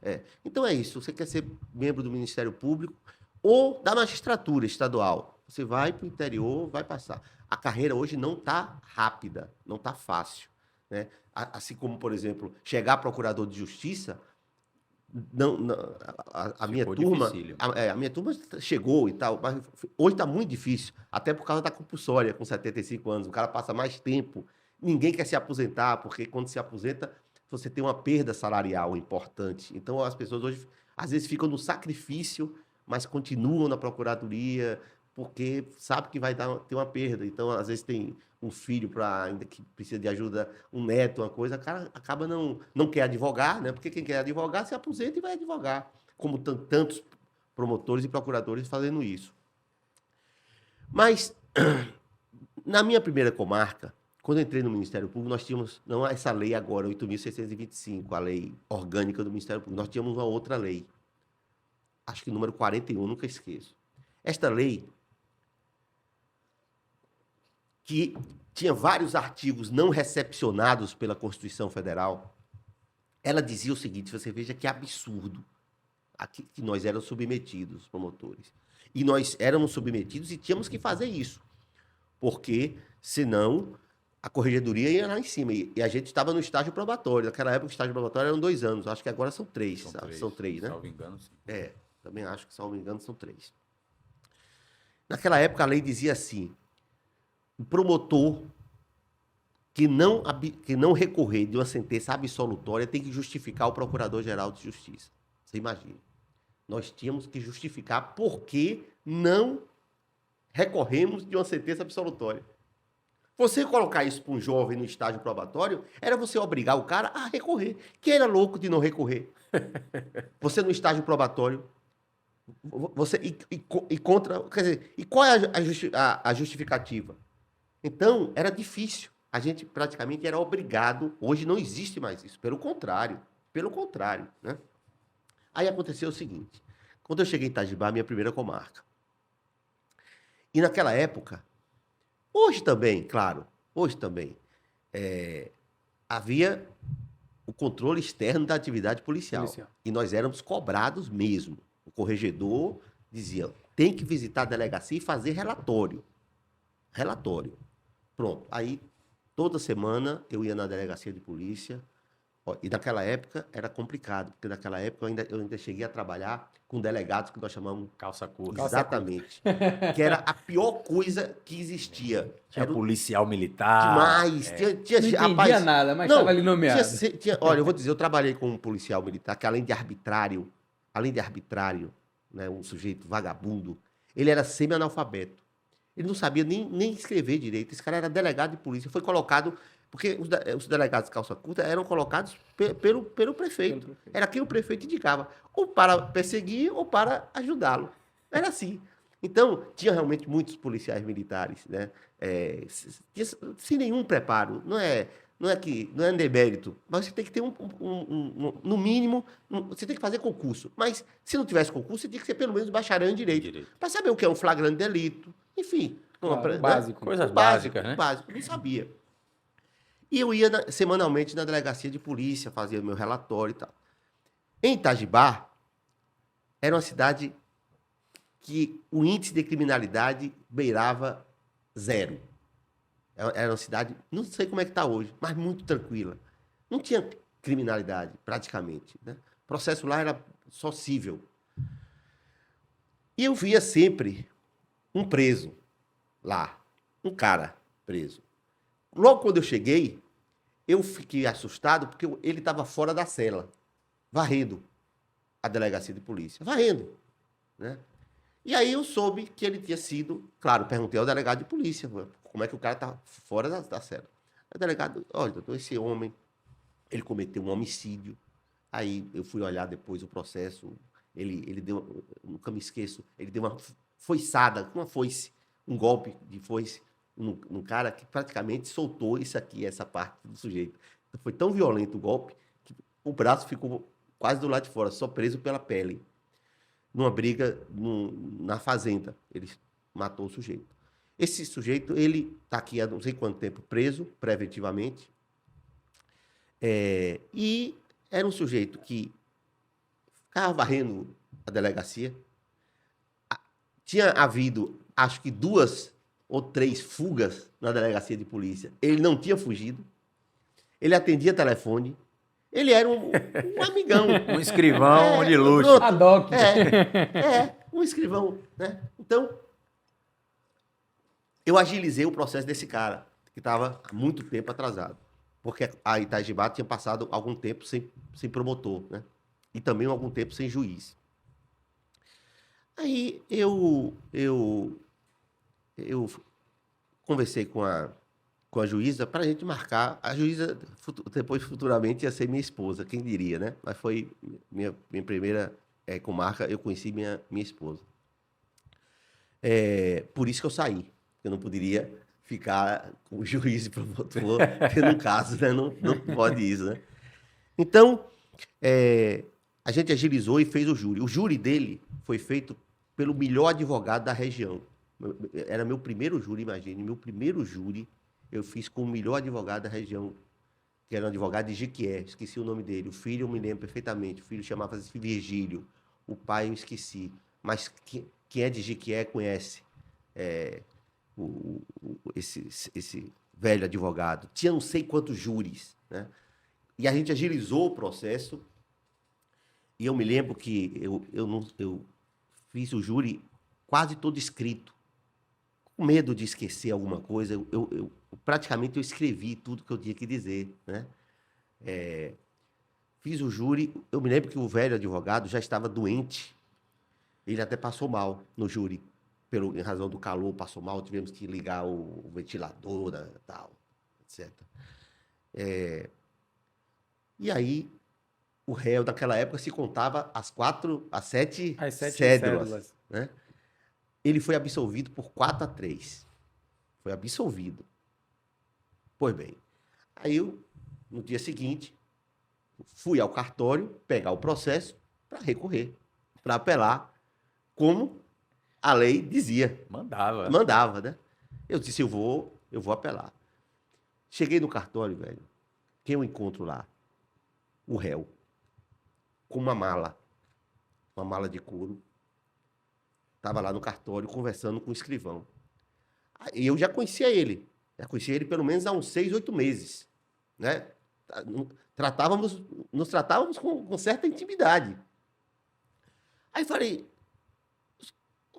Então é isso, você quer ser membro do Ministério Público ou da magistratura estadual, você vai para o interior, vai passar. A carreira hoje não está rápida, não está fácil, né? Assim como, por exemplo, chegar a procurador de justiça, a minha turma, a minha turma chegou e tal, mas hoje está muito difícil, até por causa da compulsória, com 75 anos, o cara passa mais tempo, ninguém quer se aposentar, porque quando se aposenta, você tem uma perda salarial importante. Então, as pessoas hoje, às vezes, ficam no sacrifício, mas continuam na procuradoria, porque sabe que vai ter uma perda. Então, às vezes, tem um filho ainda que precisa de ajuda, um neto, uma coisa, o cara acaba não quer advogar, né? Porque quem quer advogar se aposenta e vai advogar, como tantos promotores e procuradores fazendo isso. Mas, na minha primeira comarca, quando eu entrei no Ministério Público, nós tínhamos, não essa lei agora, 8.625, a lei orgânica do Ministério Público, nós tínhamos uma outra lei, acho que número 41, nunca esqueço. Esta lei, que tinha vários artigos não recepcionados pela Constituição Federal, ela dizia o seguinte, você veja que absurdo, aqui, que nós éramos submetidos, os promotores. E nós éramos submetidos e tínhamos que fazer isso, porque, senão, a corregedoria ia lá em cima. E a gente estava no estágio probatório. Naquela época, o estágio probatório eram 2 anos. Acho que agora são 3. São 3, né? Salvo engano, sim. Também acho que, salvo engano, são 3. Naquela época, a lei dizia assim, o promotor que não recorrer de uma sentença absolutória tem que justificar ao Procurador-Geral de Justiça. Você imagina. Nós tínhamos que justificar por que não recorremos de uma sentença absolutória. Você colocar isso para um jovem no estágio probatório, era você obrigar o cara a recorrer. Quem era louco de não recorrer? Você no estágio probatório, você contra, quer dizer, e qual é a justificativa? Então, era difícil. A gente praticamente era obrigado. Hoje não existe mais isso. Pelo contrário, né? Aí aconteceu o seguinte. Quando eu cheguei em Itajibá, minha primeira comarca. E naquela época, hoje também, claro, havia o controle externo da atividade policial. E nós éramos cobrados mesmo. O corregedor dizia, tem que visitar a delegacia e fazer relatório. Pronto. Aí, toda semana, eu ia na delegacia de polícia. E naquela época era complicado, porque naquela época eu ainda cheguei a trabalhar com delegados que nós chamamos... Calça curta. Exatamente. Que era a pior coisa que existia. Tinha era policial militar. Demais. Tinha, não entendia nada, mas estava ali nomeado. Olha, eu vou dizer, eu trabalhei com um policial militar que além de arbitrário, né, um sujeito vagabundo, ele era semi-analfabeto. Ele não sabia nem escrever direito. Esse cara era delegado de polícia. Foi colocado... Porque os delegados de calça curta eram colocados pelo prefeito. Era quem o prefeito indicava. Ou para perseguir ou para ajudá-lo. Era assim. Então, tinha realmente muitos policiais militares, né? Sem nenhum preparo. Não é demérito, mas você tem que ter no mínimo, você tem que fazer concurso. Mas se não tivesse concurso, você tinha que ser pelo menos bacharel em direito. Para saber o que é um flagrante delito. Enfim. Claro, básico. Coisas básicas, né? Básico, não sabia. E eu ia semanalmente na delegacia de polícia, fazia meu relatório e tal. Em Itajibá, era uma cidade que o índice de criminalidade beirava 0. Era uma cidade, não sei como é que está hoje, mas muito tranquila. Não tinha criminalidade, praticamente. Né? O processo lá era só cível. E eu via sempre um preso lá, um cara preso. Logo quando eu cheguei, eu fiquei assustado porque ele estava fora da cela, varrendo a delegacia de polícia. Varrendo. Né? E aí eu soube que ele tinha sido... Claro, perguntei ao delegado de polícia, como é que o cara está fora da cela. O delegado, olha, doutor, esse homem, ele cometeu um homicídio. Aí eu fui olhar depois o processo, ele deu, nunca me esqueço, ele deu uma foiçada, uma foice, um golpe de foice num cara que praticamente soltou essa parte do sujeito. Então, foi tão violento o golpe que o braço ficou quase do lado de fora, só preso pela pele. Numa briga na fazenda, ele matou o sujeito. Esse sujeito, ele está aqui há não sei quanto tempo preso, preventivamente, e era um sujeito que ficava varrendo a delegacia. Tinha havido, acho que 2 ou 3 fugas na delegacia de polícia. Ele não tinha fugido. Ele atendia telefone. Ele era um amigão. Um escrivão de luxo. Pronto. Ad hoc. Um escrivão. Né? Então, eu agilizei o processo desse cara, que estava há muito tempo atrasado. Porque a Itajibá tinha passado algum tempo sem promotor, né? E também algum tempo sem juiz. Aí eu conversei com a juíza para a gente marcar. A juíza depois futuramente ia ser minha esposa, quem diria, né? Mas foi minha primeira comarca, eu conheci minha esposa. Por isso que eu saí. Eu não poderia ficar com o juiz e promotor tendo um caso, né? Não pode isso, né? Então, a gente agilizou e fez o júri. O júri dele foi feito pelo melhor advogado da região. Era meu primeiro júri, imagine. Meu primeiro júri eu fiz com o melhor advogado da região, que era um advogado de Jequié. Esqueci o nome dele. O filho eu me lembro perfeitamente. O filho chamava-se Virgílio. O pai eu esqueci. Mas quem é de Jequié conhece esse velho advogado. Tinha não sei quantos júris, né? E a gente agilizou o processo. E eu me lembro que eu fiz o júri quase todo escrito. Com medo de esquecer alguma coisa, praticamente eu escrevi tudo que eu tinha que dizer, né? Fiz o júri. Eu me lembro que o velho advogado já estava doente. Ele até passou mal no júri. Em razão do calor, passou mal, tivemos que ligar o ventilador, tal, etc. E aí, o réu daquela época se contava as 7 cédulas. Né? Ele foi absolvido por 4-3. Foi absolvido. Pois bem, aí eu, no dia seguinte, fui ao cartório pegar o processo para recorrer, para apelar, como a lei dizia. Mandava, né? Eu disse, eu vou apelar. Cheguei no cartório, velho. Quem eu encontro lá? O réu. Com uma mala de couro. Estava lá no cartório conversando com o escrivão. E eu já conhecia ele. Pelo menos há uns 6, 8 meses. Né? Nos tratávamos com certa intimidade. Aí falei,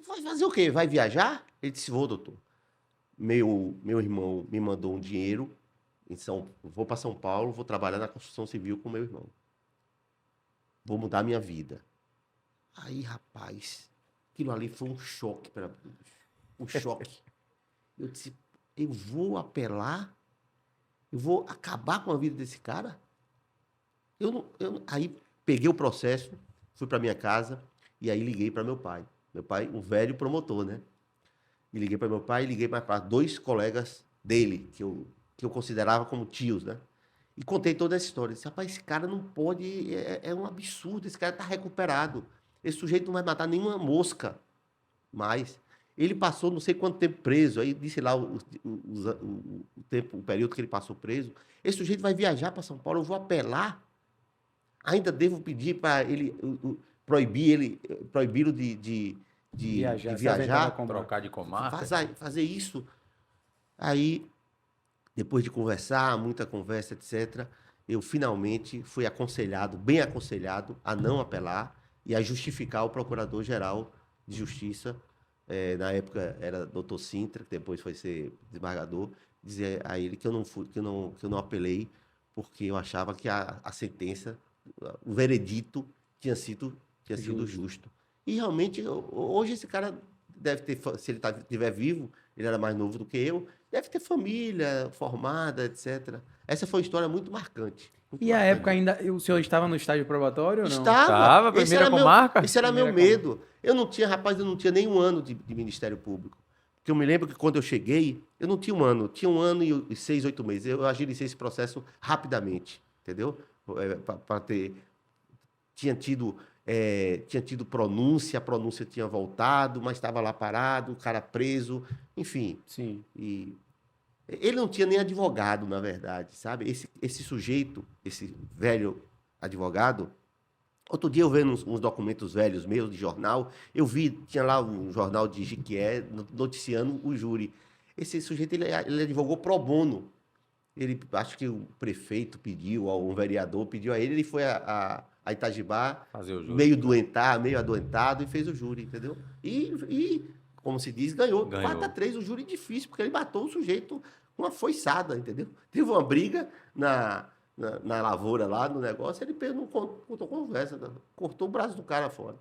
vai fazer o quê? Vai viajar? Ele disse, vou, doutor. Meu irmão me mandou um dinheiro. Vou para São Paulo, vou trabalhar na construção civil com meu irmão. Vou mudar minha vida. Aí, rapaz, aquilo ali foi um choque para mim. Um choque. Eu disse, eu vou apelar? Eu vou acabar com a vida desse cara? Aí peguei o processo, fui para minha casa e aí liguei para meu pai. Meu pai, um velho promotor, né? E liguei para meu pai e liguei para 2 colegas dele, que eu considerava como tios, né? E contei toda essa história. Disse, rapaz, esse cara não pode, é um absurdo, esse cara tá recuperado. Esse sujeito não vai matar nenhuma mosca mais. Ele passou não sei quanto tempo preso, aí disse lá o tempo, o período que ele passou preso. Esse sujeito vai viajar para São Paulo, eu vou apelar. Ainda devo pedir para ele proibi-lo de Viajar, se viajar, aventar na comarca. Trocar de comarca. fazer isso. Aí, depois de conversar, muita conversa, etc., eu finalmente fui aconselhado, bem aconselhado, a não apelar e a justificar o Procurador-Geral de Justiça, na época era Dr. Sintra, que depois foi ser desembargador, dizer a ele que eu não apelei, porque eu achava que a sentença, o veredito tinha sido justo. E realmente, hoje esse cara deve ter, se ele estiver vivo, ele era mais novo do que eu, deve ter família formada, etc. Essa foi uma história muito marcante. Muito E a marcante. época ainda, o senhor estava no estágio probatório ou não? Estava, primeira comarca? Esse era meu Primeira medo. Eu não tinha nem um ano de Ministério Público. Porque eu me lembro que quando eu cheguei, eu não tinha um ano, eu tinha 1 ano e 6, 8 meses. Eu agilizei esse processo rapidamente, entendeu? Para ter... Tinha tido pronúncia, a pronúncia tinha voltado, mas estava lá parado, o cara preso, enfim. Sim. E ele não tinha nem advogado, na verdade, sabe? Esse sujeito, esse velho advogado, outro dia eu vendo uns documentos velhos meus de jornal, eu vi, tinha lá um jornal de Jiquié noticiando o júri. Esse sujeito, ele advogou pro bono. Ele, acho que o prefeito pediu, ou um vereador pediu a ele, ele foi a Itajibá, Fazer o júri. meio adoentado, e fez o júri, entendeu? E como se diz, ganhou 4-3, o júri difícil, porque ele matou o sujeito com uma foiçada, entendeu? Teve uma briga na lavoura lá, no negócio, ele não contou conversa, cortou o braço do cara fora.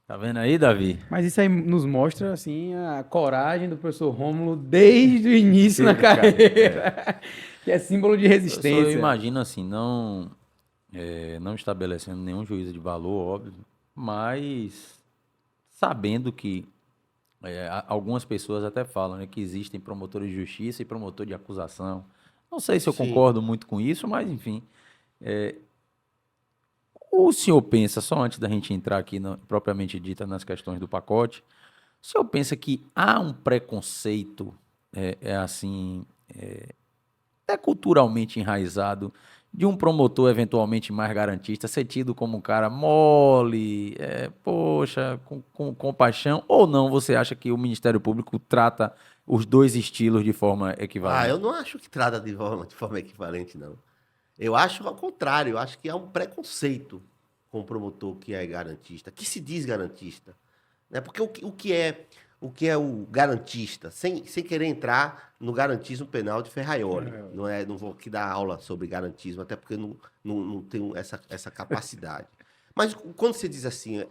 Tá vendo aí, Davi? Mas isso aí nos mostra, assim, a coragem do professor Rômulo desde o início na carreira. Que é símbolo de resistência. Eu imagino assim, não estabelecendo nenhum juízo de valor, óbvio, mas sabendo que algumas pessoas até falam, né, que existem promotores de justiça e promotor de acusação. Não sei se eu Sim. concordo muito com isso, mas enfim. O senhor pensa, só antes da gente entrar aqui propriamente dita nas questões do pacote, o senhor pensa que há um preconceito, culturalmente enraizado, de um promotor eventualmente mais garantista ser tido como um cara mole, poxa, com compaixão, ou não? Você acha que o Ministério Público trata os dois estilos de forma equivalente? Eu não acho que trata de forma equivalente, não. Eu acho ao contrário, eu acho que há um preconceito com o promotor que é garantista, que se diz garantista. Né? Porque o que é o garantista, sem querer entrar no garantismo penal de Ferraioli. Não vou aqui dar aula sobre garantismo, até porque não tenho essa capacidade. Mas quando você diz assim,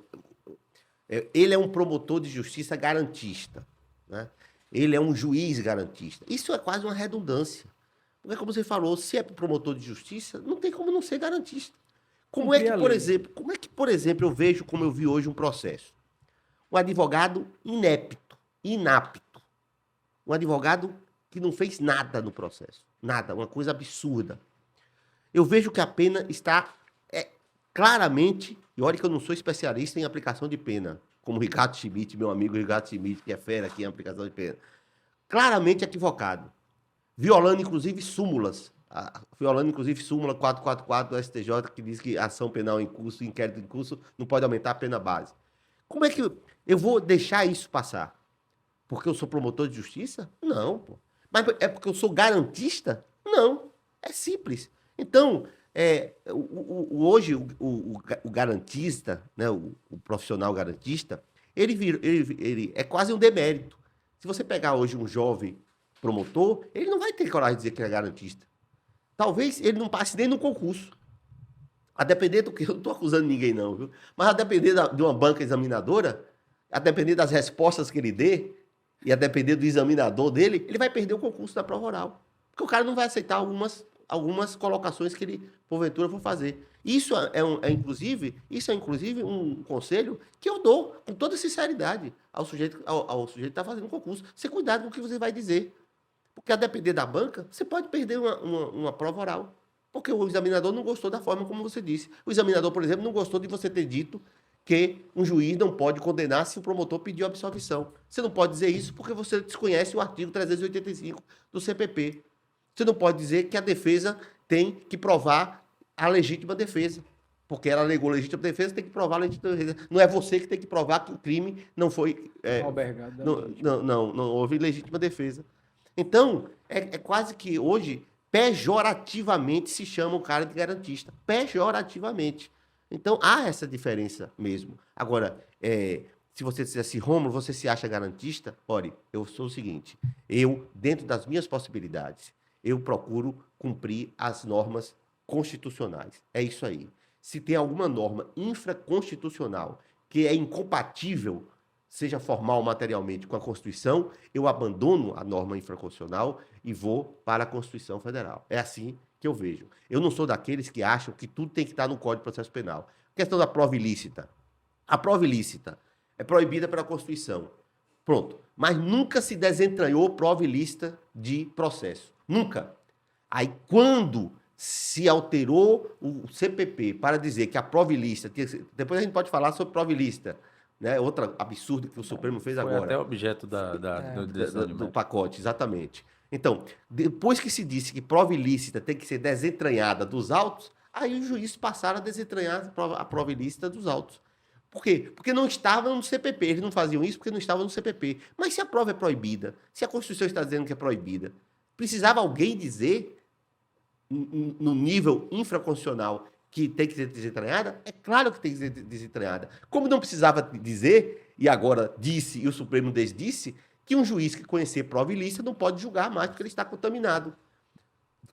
ele é um promotor de justiça garantista, né? Ele é um juiz garantista. Isso é quase uma redundância. Porque, como você falou, se é promotor de justiça, não tem como não ser garantista. Como é que, por exemplo, eu vejo, como eu vi hoje, um processo? Um advogado inapto. Um advogado que não fez nada no processo. Nada, uma coisa absurda. Eu vejo que a pena está claramente, e olha que eu não sou especialista em aplicação de pena, como o Ricardo Schmidt, meu amigo Ricardo Schmidt, que é fera aqui em aplicação de pena. Claramente equivocado. Violando, inclusive, súmulas. Violando, inclusive, súmula 444 do STJ, que diz que ação penal em curso, inquérito em curso, não pode aumentar a pena base. Como é que eu vou deixar isso passar? Porque eu sou promotor de justiça? Não, pô. Mas é porque eu sou garantista? Não. É simples. Então, hoje, o garantista, né, o profissional garantista, ele é quase um demérito. Se você pegar hoje um jovem promotor, ele não vai ter coragem de dizer que ele é garantista. Talvez ele não passe nem no concurso. A depender do que... Eu não estou acusando ninguém, não, viu? Mas a depender de uma banca examinadora, a depender das respostas que ele dê, e a depender do examinador dele, ele vai perder o concurso da prova oral. Porque o cara não vai aceitar algumas colocações que ele, porventura, for fazer. Isso é inclusive um conselho que eu dou com toda sinceridade ao sujeito que está fazendo o concurso. Você cuidado com o que você vai dizer. Porque, a depender da banca, você pode perder uma prova oral. Porque o examinador não gostou da forma como você disse. O examinador, por exemplo, não gostou de você ter dito que um juiz não pode condenar se o promotor pediu absolvição. Você não pode dizer isso porque você desconhece o artigo 385 do CPP. Você não pode dizer que a defesa tem que provar a legítima defesa. Porque ela alegou legítima defesa, tem que provar a legítima defesa. Não é você que tem que provar que o crime não foi... Albergado. Não houve legítima defesa. Então, é quase que hoje, pejorativamente, se chama o cara de garantista. Pejorativamente. Então, há essa diferença mesmo. Agora, se você disser assim, Rômulo, você se acha garantista? Olha, eu sou o seguinte, dentro das minhas possibilidades, eu procuro cumprir as normas constitucionais. É isso aí. Se tem alguma norma infraconstitucional que é incompatível, seja formal ou materialmente, com a Constituição, eu abandono a norma infraconstitucional e vou para a Constituição Federal. É assim que eu vejo. Eu não sou daqueles que acham que tudo tem que estar no Código de Processo Penal. A questão da prova ilícita. A prova ilícita é proibida pela Constituição. Pronto. Mas nunca se desentranhou prova ilícita de processo. Nunca. Aí, quando se alterou o CPP para dizer que a prova ilícita... Depois a gente pode falar sobre prova ilícita, né? Outro absurdo que o Supremo fez Foi agora. até objeto do pacote, exatamente. Então, depois que se disse que prova ilícita tem que ser desentranhada dos autos, aí os juízes passaram a desentranhar a prova ilícita dos autos. Por quê? Porque não estavam no CPP. Eles não faziam isso porque não estavam no CPP. Mas se a prova é proibida, se a Constituição está dizendo que é proibida, precisava alguém dizer, no nível infraconstitucional, que tem que ser desentranhada? É claro que tem que ser desentranhada. Como não precisava dizer, e agora disse, e o Supremo desdisse, que um juiz que conhecer prova ilícita não pode julgar mais porque ele está contaminado.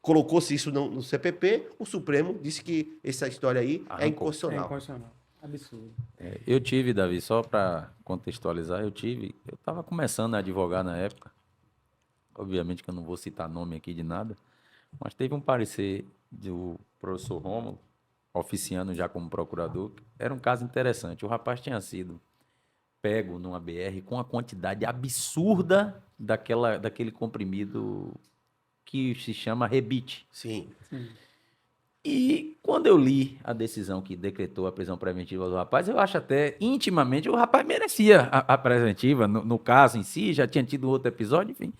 Colocou-se isso no CPP, o Supremo disse que essa história aí é inconstitucional. É inconstitucional. Absurdo. Eu tive, Davi, só para contextualizar, eu estava começando a advogar na época, obviamente que eu não vou citar nome aqui de nada, mas teve um parecer do professor Rômulo, oficiando já como procurador, era um caso interessante. O rapaz tinha sido pego numa BR com a quantidade absurda daquele comprimido que se chama Rebite. Sim. E quando eu li a decisão que decretou a prisão preventiva do rapaz, eu acho até intimamente o rapaz merecia a preventiva, no caso em si, já tinha tido outro episódio, enfim.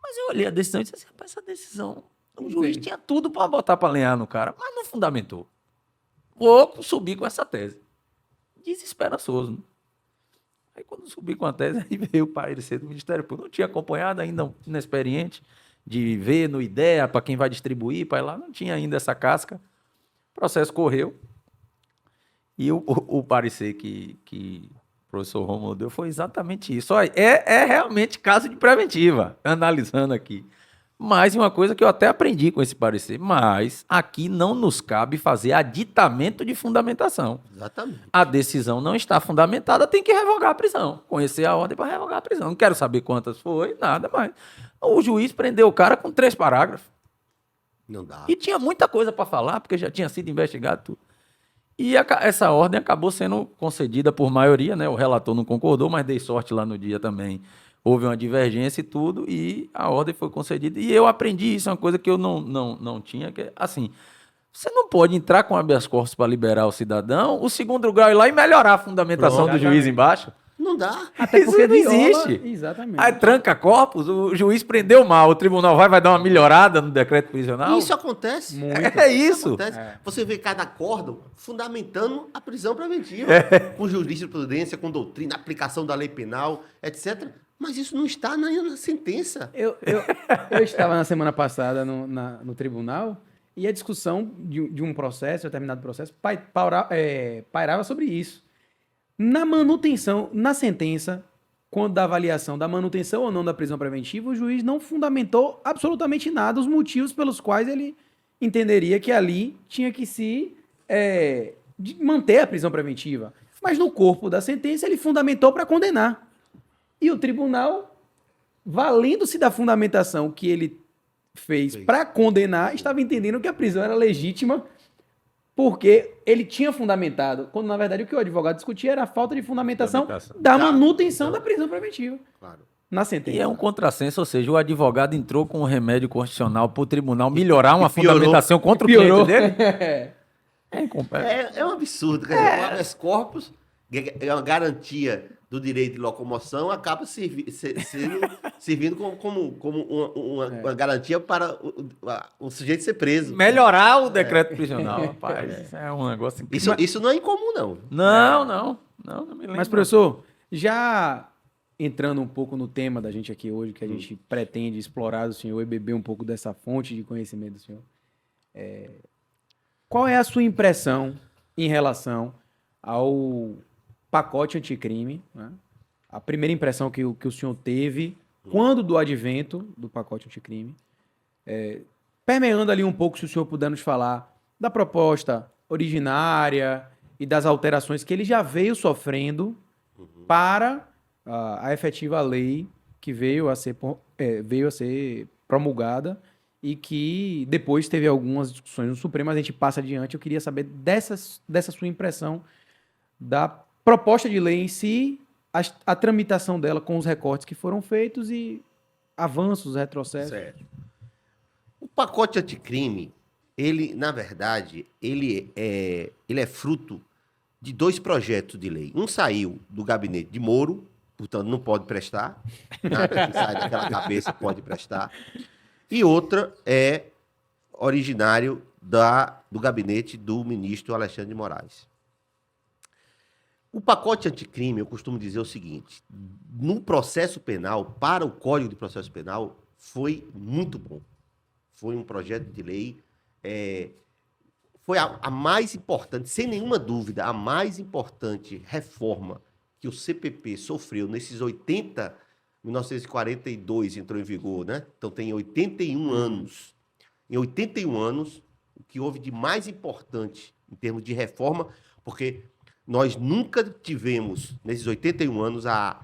Mas eu olhei a decisão e disse assim, rapaz, essa decisão, o juiz tinha tudo para botar para lenhar no cara, mas não fundamentou. Vou subir com essa tese. Desesperançoso, né? Aí quando subi com a tese, aí veio o parecer do Ministério Público. Não tinha acompanhado ainda, inexperiente, de ver no IDEA, para quem vai distribuir, para ir lá, não tinha ainda essa casca. O processo correu. E o parecer que o professor Rômulo deu foi exatamente isso. Olha, é realmente caso de preventiva, analisando aqui. Mas uma coisa que eu até aprendi com esse parecer, mas aqui não nos cabe fazer aditamento de fundamentação. Exatamente. A decisão não está fundamentada, tem que revogar a prisão. Conhecer a ordem para revogar a prisão. Não quero saber quantas foi, nada mais. O juiz prendeu o cara com 3 parágrafos. Não dá. E tinha muita coisa para falar, porque já tinha sido investigado tudo. E essa ordem acabou sendo concedida por maioria, né? O relator não concordou, mas dei sorte lá no dia também. Houve uma divergência e tudo, e a ordem foi concedida. E eu aprendi isso, é uma coisa que eu não tinha, que assim, você não pode entrar com habeas corpus para liberar o cidadão, o segundo grau ir lá e melhorar a fundamentação do juiz embaixo. Não dá. Até porque isso não viola- existe. Exatamente. Aí tranca corpus, o juiz prendeu mal, o tribunal vai dar uma melhorada no decreto prisional. Isso acontece. Muito. É isso. Acontece. Você vê cada acórdão fundamentando a prisão preventiva, com jurisprudência, com doutrina, aplicação da lei penal, etc. Mas isso não está na sentença. Eu estava na semana passada no tribunal e a discussão de um processo, determinado processo, pairava sobre isso. Na manutenção, na sentença, quando da avaliação da manutenção ou não da prisão preventiva, o juiz não fundamentou absolutamente nada os motivos pelos quais ele entenderia que ali tinha que se manter a prisão preventiva. Mas no corpo da sentença ele fundamentou para condenar. E o tribunal, valendo-se da fundamentação que ele fez para condenar estava entendendo que a prisão era legítima porque ele tinha fundamentado, quando na verdade o que o advogado discutia era a falta de fundamentação da manutenção da prisão preventiva. Claro. Na sentença. E é um contrassenso, ou seja, o advogado entrou com um remédio constitucional para o tribunal melhorar uma piorou. fundamentação contra o Piorou. cliente dele. É um absurdo. Quer dizer, o habeas corpus, é uma garantia do direito de locomoção, acaba servindo como uma garantia para o sujeito ser preso. Melhorar o decreto prisional, rapaz. É um negócio incrível. Isso não é incomum, não. Não me lembro. Mas, professor, já entrando um pouco no tema da gente aqui hoje, que a gente pretende explorar do senhor e beber um pouco dessa fonte de conhecimento do senhor, qual é a sua impressão em relação ao pacote anticrime, né? A primeira impressão que o senhor teve quando do advento do pacote anticrime, permeando ali um pouco, se o senhor puder nos falar da proposta originária e das alterações que ele já veio sofrendo para a efetiva lei que veio a ser promulgada e que depois teve algumas discussões no Supremo, mas a gente passa adiante. Eu queria saber dessa sua impressão da proposta de lei em si, a tramitação dela com os recortes que foram feitos e avanços, retrocessos. Certo. O pacote anticrime, ele, na verdade, ele é fruto de 2 projetos de lei. Um saiu do gabinete de Moro, portanto não pode prestar, nada que sai daquela cabeça pode prestar. E outra é originário do gabinete do ministro Alexandre de Moraes. O pacote anticrime, eu costumo dizer o seguinte, no processo penal, para o Código de Processo Penal, foi muito bom. Foi um projeto de lei, foi a mais importante, sem nenhuma dúvida, a mais importante reforma que o CPP sofreu nesses 1942 entrou em vigor, né? Então tem 81 anos. Em 81 anos, o que houve de mais importante em termos de reforma, porque nós nunca tivemos, nesses 81 anos, a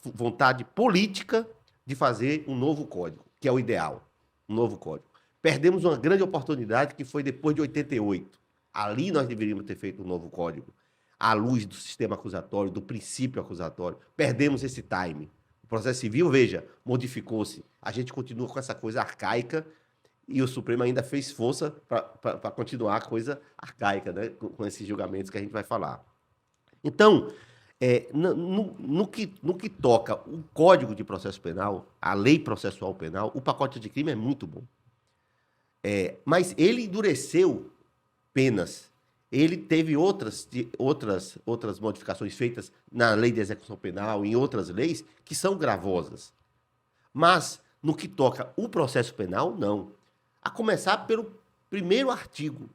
vontade política de fazer um novo código, que é o ideal, um novo código. Perdemos uma grande oportunidade que foi depois de 88. Ali nós deveríamos ter feito um novo código, à luz do sistema acusatório, do princípio acusatório. Perdemos esse time. O processo civil, veja, modificou-se. A gente continua com essa coisa arcaica e o Supremo ainda fez força para continuar a coisa arcaica, né? Com esses julgamentos que a gente vai falar. Então, no que toca o Código de Processo Penal, a Lei Processual Penal, o pacote de crime é muito bom. Mas ele endureceu penas. Ele teve outras modificações feitas na Lei de Execução Penal, em outras leis, que são gravosas. Mas, no que toca o processo penal, não. A começar pelo primeiro artigo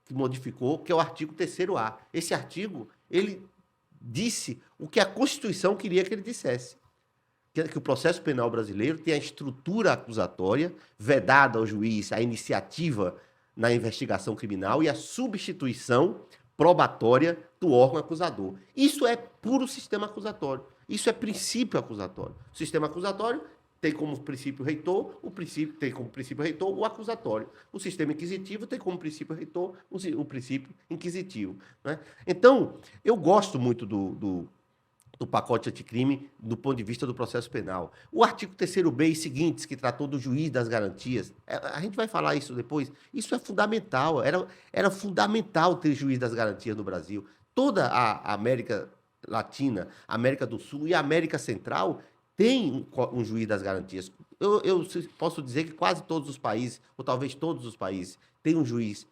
que modificou, que é o artigo 3º-A. Esse artigo, ele disse o que a Constituição queria que ele dissesse. Que o processo penal brasileiro tem a estrutura acusatória vedada ao juiz, a iniciativa na investigação criminal e a substituição probatória do órgão acusador. Isso é puro sistema acusatório. Isso é princípio acusatório. O sistema acusatório tem como princípio reitor o acusatório. O sistema inquisitivo tem como princípio reitor o princípio inquisitivo, né? Então, eu gosto muito do pacote anticrime do ponto de vista do processo penal. O artigo 3º-B e seguintes, que tratou do juiz das garantias, a gente vai falar isso depois, isso é fundamental, era fundamental ter juiz das garantias no Brasil. Toda a América Latina, América do Sul e a América Central tem um juiz das garantias. Eu posso dizer que quase todos os países, ou talvez todos os países, têm um juiz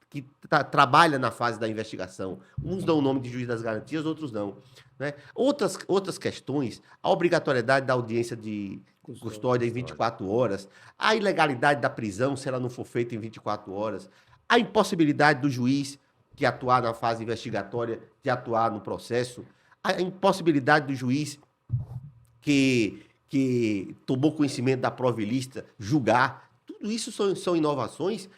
que trabalha na fase da investigação. Uns dão o nome de juiz das garantias, outros não, né? Outras questões, a obrigatoriedade da audiência de custódia em 24 horas, a ilegalidade da prisão, se ela não for feita em 24 horas, a impossibilidade do juiz que atuar na fase investigatória de atuar no processo, a impossibilidade do juiz que tomou conhecimento da prova ilícita julgar. Tudo isso são inovações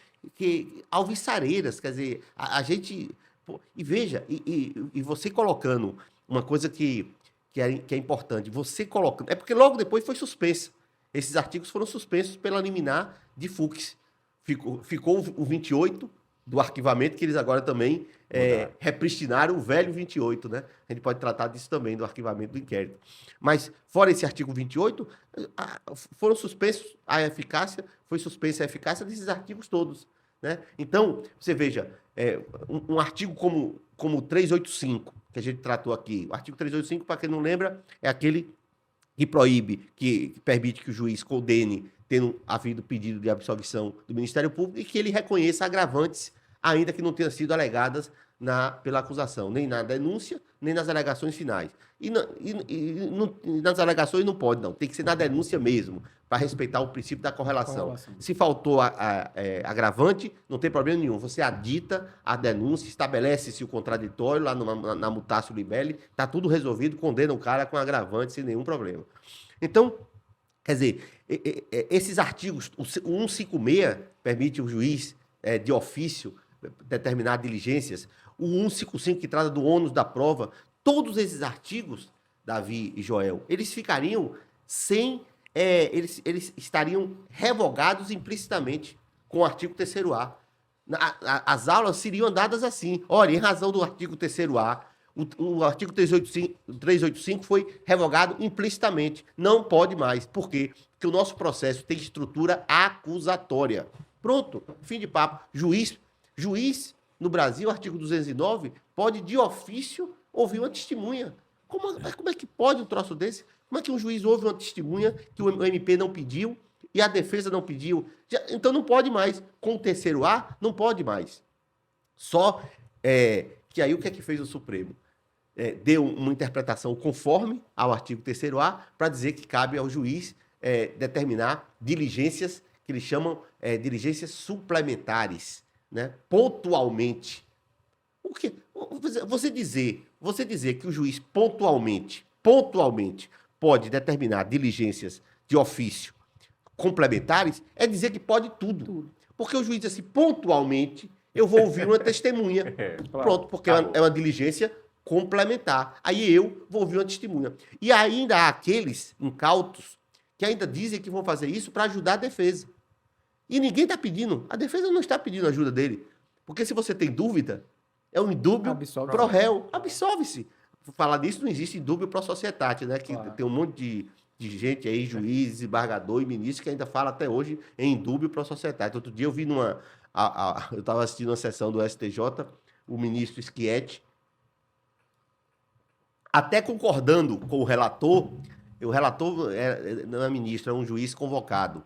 alvissareiras, quer dizer, a gente... E veja, e você colocando uma coisa que é importante, você colocando... É porque logo depois foi suspensa. Esses artigos foram suspensos pela liminar de Fux. Ficou o 28 do arquivamento, que eles agora também repristinaram o velho 28, né? A gente pode tratar disso também, do arquivamento do inquérito. Mas, fora esse artigo 28, foram suspensos a eficácia, foi suspensa a eficácia desses artigos todos, né? Então, você veja, um artigo como o 385, que a gente tratou aqui. O artigo 385, para quem não lembra, é aquele que proíbe, que permite que o juiz condene, tendo havido pedido de absolvição do Ministério Público, e que ele reconheça agravantes, ainda que não tenham sido alegadas pela acusação, nem na denúncia, nem nas alegações finais. E nas alegações não pode, não. Tem que ser na denúncia mesmo, para respeitar o princípio da correlação. Se faltou agravante, não tem problema nenhum. Você adita a denúncia, estabelece-se o contraditório lá na mutácio libelli, está tudo resolvido, condena o cara com agravante sem nenhum problema. Então, quer dizer, esses artigos, o 156 permite o juiz, de ofício, determinar diligências, o 155 que trata do ônus da prova, todos esses artigos, Davi e Joel, eles ficariam eles estariam revogados implicitamente com o artigo 3º-A. As aulas seriam dadas assim. Olha, em razão do artigo 3º-A, o artigo 385 foi revogado implicitamente. Não pode mais. Por quê? Porque o nosso processo tem estrutura acusatória. Pronto, fim de papo. Juiz, no Brasil, artigo 209, pode, de ofício, ouvir uma testemunha. Como é que pode um troço desse? Como é que um juiz ouve uma testemunha que o MP não pediu e a defesa não pediu? Então não pode mais. Com o 3º-A, não pode mais. Só que aí o que é que fez o Supremo? Deu uma interpretação conforme ao artigo 3º-A para dizer que cabe ao juiz determinar diligências que eles chamam diligências suplementares, né? Pontualmente. O que? Você dizer que o juiz pontualmente pode determinar diligências de ofício complementares é dizer que pode tudo. Porque o juiz diz assim, pontualmente, eu vou ouvir uma testemunha. Pronto, porque é uma diligência complementar. Aí eu vou ouvir uma testemunha. E ainda há aqueles incautos que ainda dizem que vão fazer isso para ajudar a defesa. E ninguém está pedindo. A defesa não está pedindo ajuda dele. Porque se você tem dúvida, é um indúbio pro réu. Absolve-se. Falar disso, não existe indúbio pro societate, né? Que tem um monte de gente aí, juiz, embargador e ministro, que ainda fala até hoje em indúbio pro societate. Outro dia eu vi eu estava assistindo uma sessão do STJ, o ministro Schietti, até concordando com o relator não é ministro, é um juiz convocado.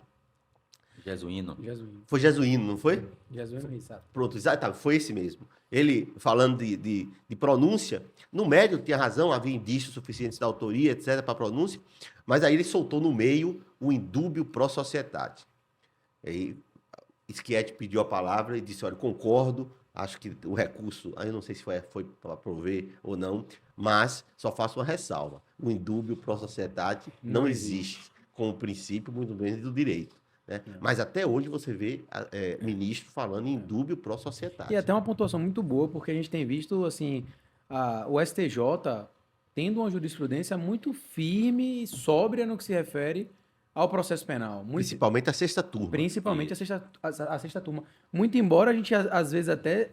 Jesuíno. Foi jesuíno, não foi? Jesuíno, exato. Pronto, exato, foi esse mesmo. Ele, falando de pronúncia, no médio tinha razão, havia indícios suficientes da autoria, etc., para pronúncia, mas aí ele soltou no meio o indúbio pro societate. Aí Schietti pediu a palavra e disse, olha, concordo, acho que o recurso, aí eu não sei se foi para prover ou não, mas só faço uma ressalva. O indúbio pro societate não existe como princípio, muito menos do direito. Né? Mas até hoje você vê ministro falando em indúbio pro societate. E até uma pontuação muito boa, porque a gente tem visto assim, o STJ tendo uma jurisprudência muito firme e sóbria no que se refere ao processo penal. Principalmente a sexta turma. Principalmente a sexta turma. Muito embora a gente, às vezes, até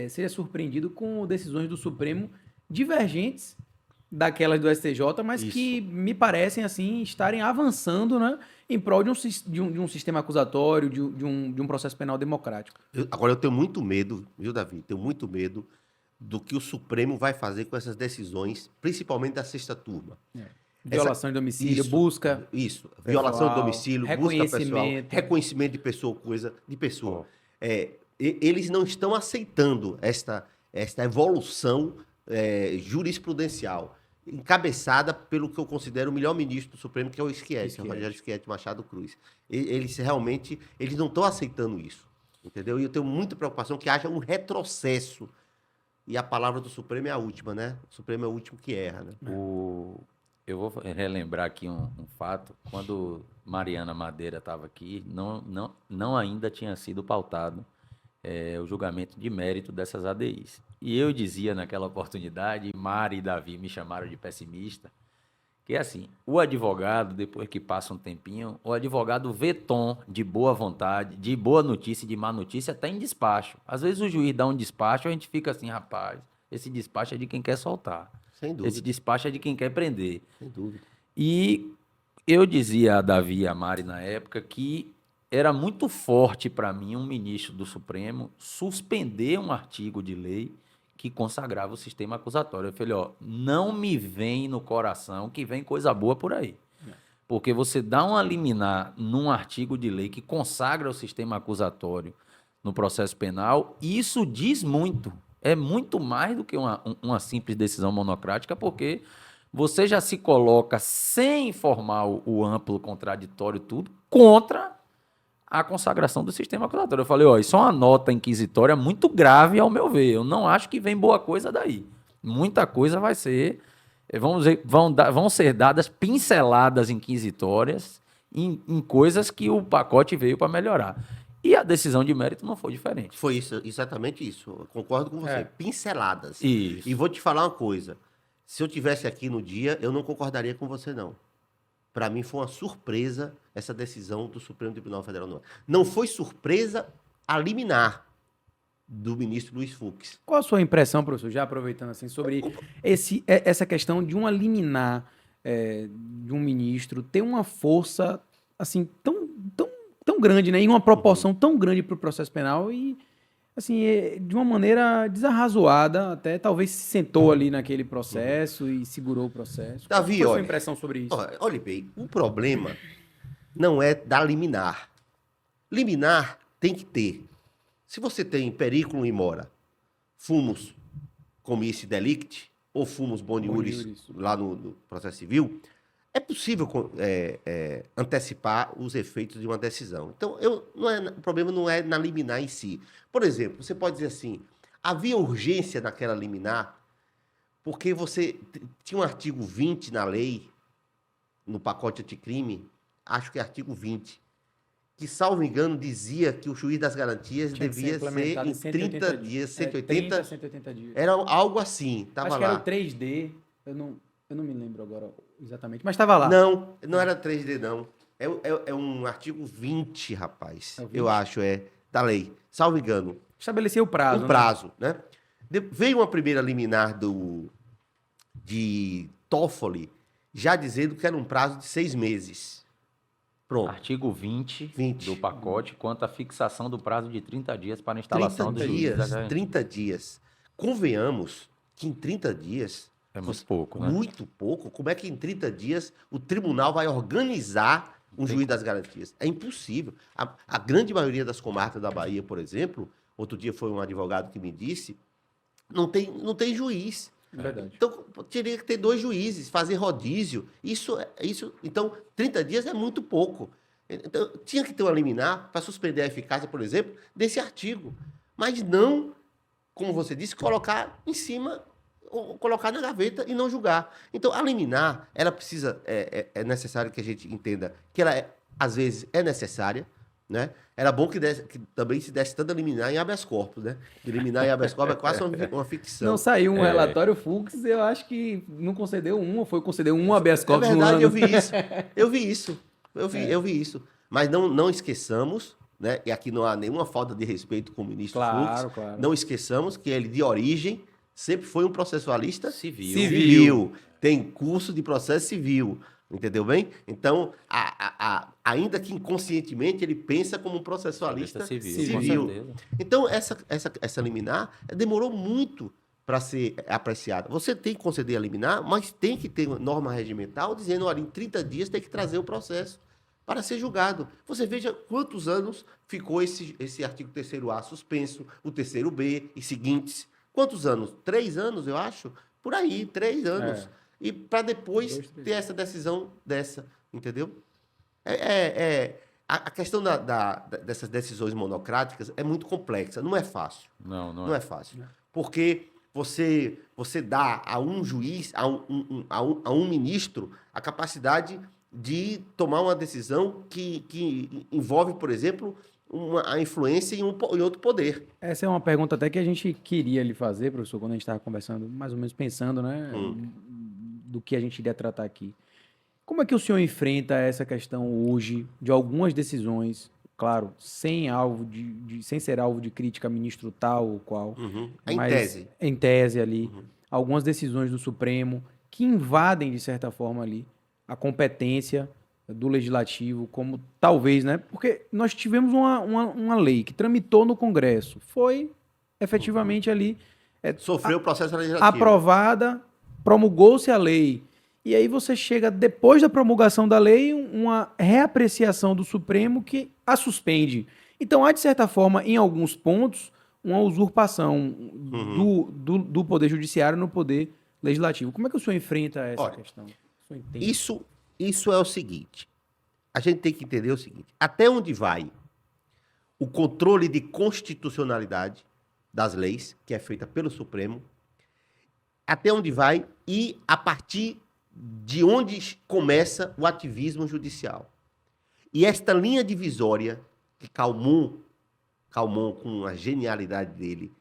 seja surpreendido com decisões do Supremo divergentes daquelas do STJ, mas que me parecem assim estarem avançando, né, em prol de um sistema acusatório, de um processo penal democrático. Agora eu tenho muito medo, viu, Davi? Tenho muito medo do que o Supremo vai fazer com essas decisões, principalmente da sexta turma. Violação de domicílio, busca. Isso, violação de domicílio, busca pessoal, reconhecimento de pessoa, de pessoa. Eles não estão aceitando esta evolução jurisprudencial, encabeçada pelo que eu considero o melhor ministro do Supremo, que é o Schietti, o Rogério Schietti Machado Cruz. Eles não estão aceitando isso, entendeu? E eu tenho muita preocupação que haja um retrocesso. E a palavra do Supremo é a última, né? O Supremo é o último que erra, né? Eu vou relembrar aqui um fato. Quando Mariana Madeira estava aqui, não ainda tinha sido pautado o julgamento de mérito dessas ADIs. E eu dizia naquela oportunidade, Mari e Davi me chamaram de pessimista, Que é assim, o advogado, depois que passa um tempinho, o advogado vê tom de boa vontade, de boa notícia e de má notícia até em despacho. Às vezes o juiz dá um despacho, a gente fica assim, rapaz, esse despacho é de quem quer soltar. Sem Esse dúvida, despacho é de quem quer prender. sem dúvida. E eu dizia a Davi e a Mari na época que era muito forte para mim um ministro do Supremo suspender um artigo de lei que consagrava o sistema acusatório. Eu falei, ó, não me vem no coração que vem coisa boa por aí. Porque você dá uma liminar num artigo de lei que consagra o sistema acusatório no processo penal, isso diz muito. É muito mais do que uma simples decisão monocrática, porque você já se coloca, sem informar o amplo contraditório tudo, contra a consagração do sistema acusatório. Eu falei, ó, isso é uma nota inquisitória muito grave, ao meu ver. Eu não acho que vem boa coisa daí. Muita coisa vai ser, vão ser dadas pinceladas inquisitórias em coisas que o pacote veio para melhorar. E a decisão de mérito não foi diferente. Foi isso, exatamente isso. Eu concordo com você. É. Pinceladas. Isso. E vou te falar uma coisa. Se eu tivesse aqui no dia, eu não concordaria com você, não. Para mim foi uma surpresa essa decisão do Supremo Tribunal Federal. Não foi surpresa a liminar do ministro Luiz Fux. Qual a sua impressão, professor, já aproveitando assim, sobre essa questão de uma liminar de um ministro ter uma força assim tão grande, né, e uma proporção tão grande para o processo penal e assim de uma maneira desarrazoada, até talvez se sentou ali naquele processo e segurou o processo. Davi, Qual foi a sua olha, impressão sobre isso? olhe bem, o problema não é da liminar. Liminar tem que ter. Se você tem periculum in mora, fumus comissi delicti, ou fumus boni iuris Boni iuris. lá no processo civil, é possível antecipar os efeitos de uma decisão. Então, o problema não é na liminar em si. Por exemplo, você pode dizer assim, havia urgência naquela liminar porque você tinha um artigo 20 na lei, no pacote anticrime, acho que é artigo 20, que, salvo engano, dizia que o juiz das garantias Tinha que ser devia ser implementado em 30 dias, 180, 30, 180 dias. era algo assim, estava Acho que lá. era o 3D, eu não me lembro agora exatamente, mas estava lá. Não era 3D, não. É um artigo 20, rapaz. É o 20? Eu acho, da lei. Salvo engano. Estabelecer o prazo. Um prazo, né? Veio uma primeira liminar de Toffoli, já dizendo que era um prazo de 6 meses. Pronto. Artigo 20, 20. do pacote, quanto à fixação do prazo de 30 dias para a instalação do 30 juiz. dias, 30 dias. Convenhamos que em 30 dias... É muito pouco, né? Muito pouco. Como é que em 30 dias o tribunal vai organizar um juiz das garantias? É impossível. A grande maioria das comarcas da Bahia, por exemplo, outro dia foi um advogado que me disse, não tem juiz. Verdade. Então, teria que ter 2 juízes, fazer rodízio. Então, 30 dias é muito pouco. Então, tinha que ter uma liminar para suspender a eficácia, por exemplo, desse artigo. Mas não, como você disse, colocar em cima, ou colocar na gaveta e não julgar. Então, a liminar, ela precisa, é necessário que a gente entenda que ela, às vezes, é necessária, né? Era bom que também se desse tanta liminar em habeas corpus, né? E liminar em habeas corpus é quase uma ficção. Não saiu um relatório Fux, eu acho que não concedeu um, ou foi conceder um habeas corpus É no verdade, ano. eu vi isso. Mas não esqueçamos, né? E aqui não há nenhuma falta de respeito com o ministro Fux. Claro. Não esqueçamos que ele, de origem, sempre foi um processualista Civil. Tem curso de processo civil. Entendeu bem? Então, ainda que inconscientemente, ele pensa como um processualista civil. Com certeza. Então, essa liminar demorou muito para ser apreciada. Você tem que conceder a liminar, mas tem que ter uma norma regimental dizendo, olha, em 30 dias tem que trazer o processo para ser julgado. Você veja quantos anos ficou esse artigo 3º A suspenso, o 3º B e seguintes. Quantos anos? 3 anos, eu acho? Por aí, 3 anos. E para depois ter essa decisão dessa, entendeu? A questão dessas decisões monocráticas é muito complexa, não é fácil. Não é fácil. Porque você dá a um juiz, a um ministro, a capacidade de tomar uma decisão que envolve, por exemplo, a influência em outro poder. Essa é uma pergunta até que a gente queria lhe fazer, professor, quando a gente estava conversando, mais ou menos pensando, né, do que a gente iria tratar aqui. Como é que o senhor enfrenta essa questão hoje de algumas decisões, claro, sem ser alvo de crítica a ministro tal ou qual, Em mas tese. em tese ali, algumas decisões do Supremo que invadem, de certa forma ali, a competência do Legislativo, como talvez, né? Porque nós tivemos uma lei que tramitou no Congresso, foi efetivamente ali Sofreu o processo legislativo. aprovada, promulgou-se a lei. E aí você chega, depois da promulgação da lei, uma reapreciação do Supremo que a suspende. Então, há, de certa forma, em alguns pontos, uma usurpação do Poder Judiciário no Poder Legislativo. Como é que o senhor enfrenta essa questão? O senhor entende? Isso é o seguinte. A gente tem que entender o seguinte. Até onde vai o controle de constitucionalidade das leis, que é feita pelo Supremo, até onde vai e a partir de onde começa o ativismo judicial. E esta linha divisória que Calmon, com a genialidade dele,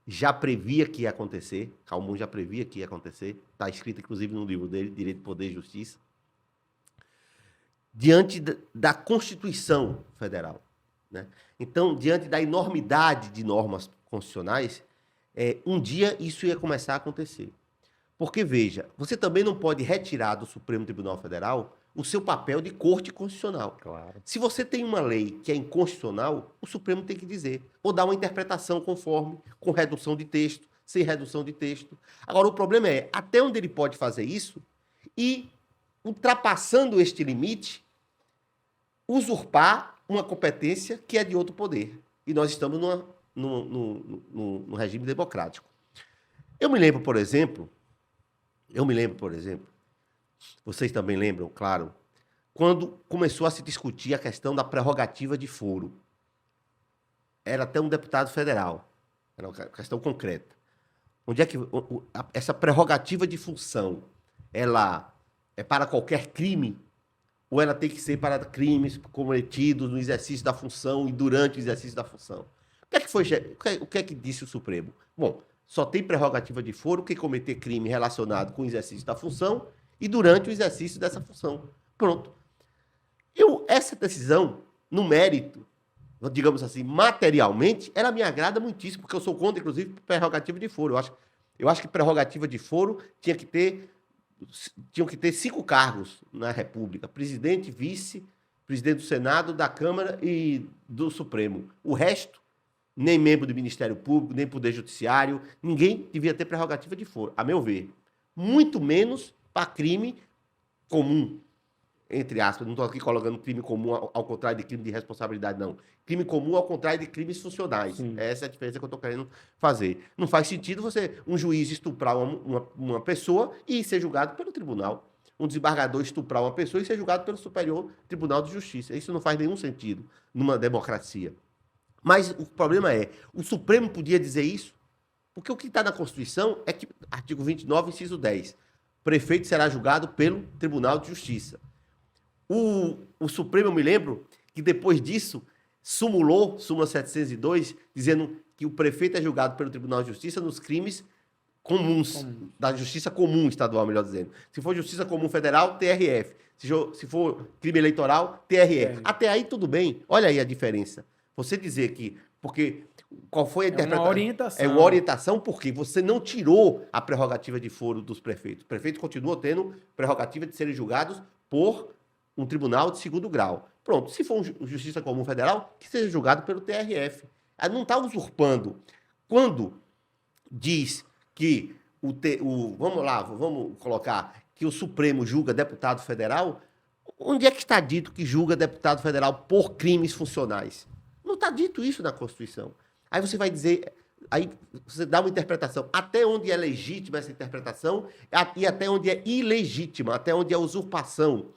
já previa que ia acontecer, Calmon já previa que ia acontecer, está escrito inclusive no livro dele, Direito, Poder e Justiça, diante da Constituição Federal, né? Então, diante da enormidade de normas constitucionais, um dia isso ia começar a acontecer. Porque, veja, você também não pode retirar do Supremo Tribunal Federal o seu papel de corte constitucional. Claro. Se você tem uma lei que é inconstitucional, o Supremo tem que dizer, ou dar uma interpretação conforme, com redução de texto, sem redução de texto. Agora, o problema é até onde ele pode fazer isso e, ultrapassando este limite, usurpar uma competência que é de outro poder. E nós estamos num regime democrático. Eu me lembro, por exemplo, vocês também lembram, claro, quando começou a se discutir a questão da prerrogativa de foro. Era até um deputado federal, era uma questão concreta. Onde é que essa prerrogativa de função, ela é para qualquer crime ou ela tem que ser para crimes cometidos no exercício da função e durante o exercício da função? O que é que disse o Supremo? Bom, só tem prerrogativa de foro quem cometer crime relacionado com o exercício da função e durante o exercício dessa função. Pronto. Essa decisão, no mérito, digamos assim, materialmente, ela me agrada muitíssimo, porque eu sou contra, inclusive, prerrogativa de foro. Eu acho que prerrogativa de foro tinham que ter 5 cargos na República: presidente, vice, presidente do Senado, da Câmara e do Supremo. O resto, nem membro do Ministério Público, nem Poder Judiciário, ninguém devia ter prerrogativa de foro, a meu ver. Muito menos para crime comum, entre aspas. Não estou aqui colocando crime comum ao contrário de crime de responsabilidade, não. Crime comum ao contrário de crimes funcionais. Sim. Essa é a diferença que eu estou querendo fazer. Não faz sentido um juiz estuprar uma pessoa e ser julgado pelo tribunal. Um desembargador estuprar uma pessoa e ser julgado pelo Superior Tribunal de Justiça. Isso não faz nenhum sentido numa democracia. Mas o problema é, o Supremo podia dizer isso? Porque o que está na Constituição é que, artigo 29, inciso 10, prefeito será julgado pelo Tribunal de Justiça. O Supremo, eu me lembro, que depois disso, súmula 702, dizendo que o prefeito é julgado pelo Tribunal de Justiça nos crimes comuns, da Justiça Comum Estadual, melhor dizendo. Se for Justiça Comum Federal, TRF. Se for crime eleitoral, TRE. Até aí tudo bem. Olha aí a diferença. Você dizer que... Porque qual foi a interpretação? É uma orientação. É uma orientação porque você não tirou a prerrogativa de foro dos prefeitos. Os prefeitos continuam tendo prerrogativa de serem julgados por um tribunal de segundo grau. Pronto, se for Justiça Comum Federal, que seja julgado pelo TRF. Ela não está usurpando. Quando diz que vamos colocar que o Supremo julga deputado federal, onde é que está dito que julga deputado federal por crimes funcionais? Não está dito isso na Constituição. Aí você vai dizer, aí você dá uma interpretação, até onde é legítima essa interpretação e até onde é ilegítima, até onde é usurpação.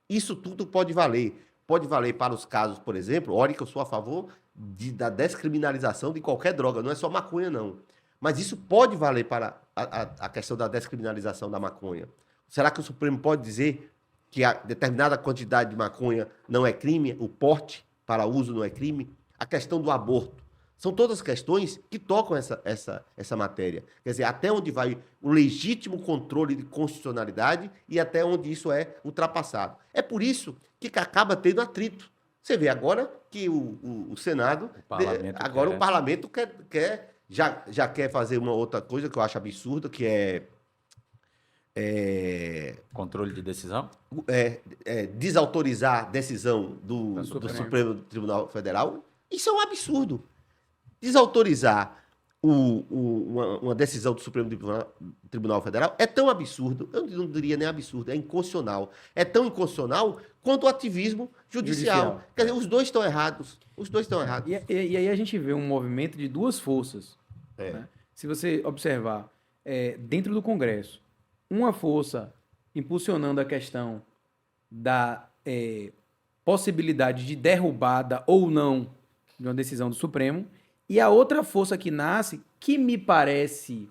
Isso tudo pode valer. Pode valer para os casos, por exemplo, olha que eu sou a favor da descriminalização de qualquer droga, não é só maconha, não. Mas isso pode valer para a questão da descriminalização da maconha. Será que o Supremo pode dizer que a determinada quantidade de maconha não é crime, o porte para uso não é crime? A questão do aborto. São todas questões que tocam essa matéria. Quer dizer, até onde vai o legítimo controle de constitucionalidade e até onde isso é ultrapassado. É por isso que acaba tendo atrito. Você vê agora que o Senado, o parlamento já quer fazer uma outra coisa que eu acho absurda, que Controle de decisão? Desautorizar a decisão do Supremo Tribunal Federal. Isso é um absurdo. Desautorizar uma decisão do Supremo Tribunal Federal é tão absurdo, eu não diria nem absurdo, é inconstitucional. É tão inconstitucional quanto o ativismo judicial. Quer dizer, os dois estão errados. Os dois estão errados. E aí a gente vê um movimento de duas forças. Né? Se você observar, dentro do Congresso, uma força impulsionando a questão da possibilidade de derrubada ou não de uma decisão do Supremo, e a outra força que nasce, que me parece,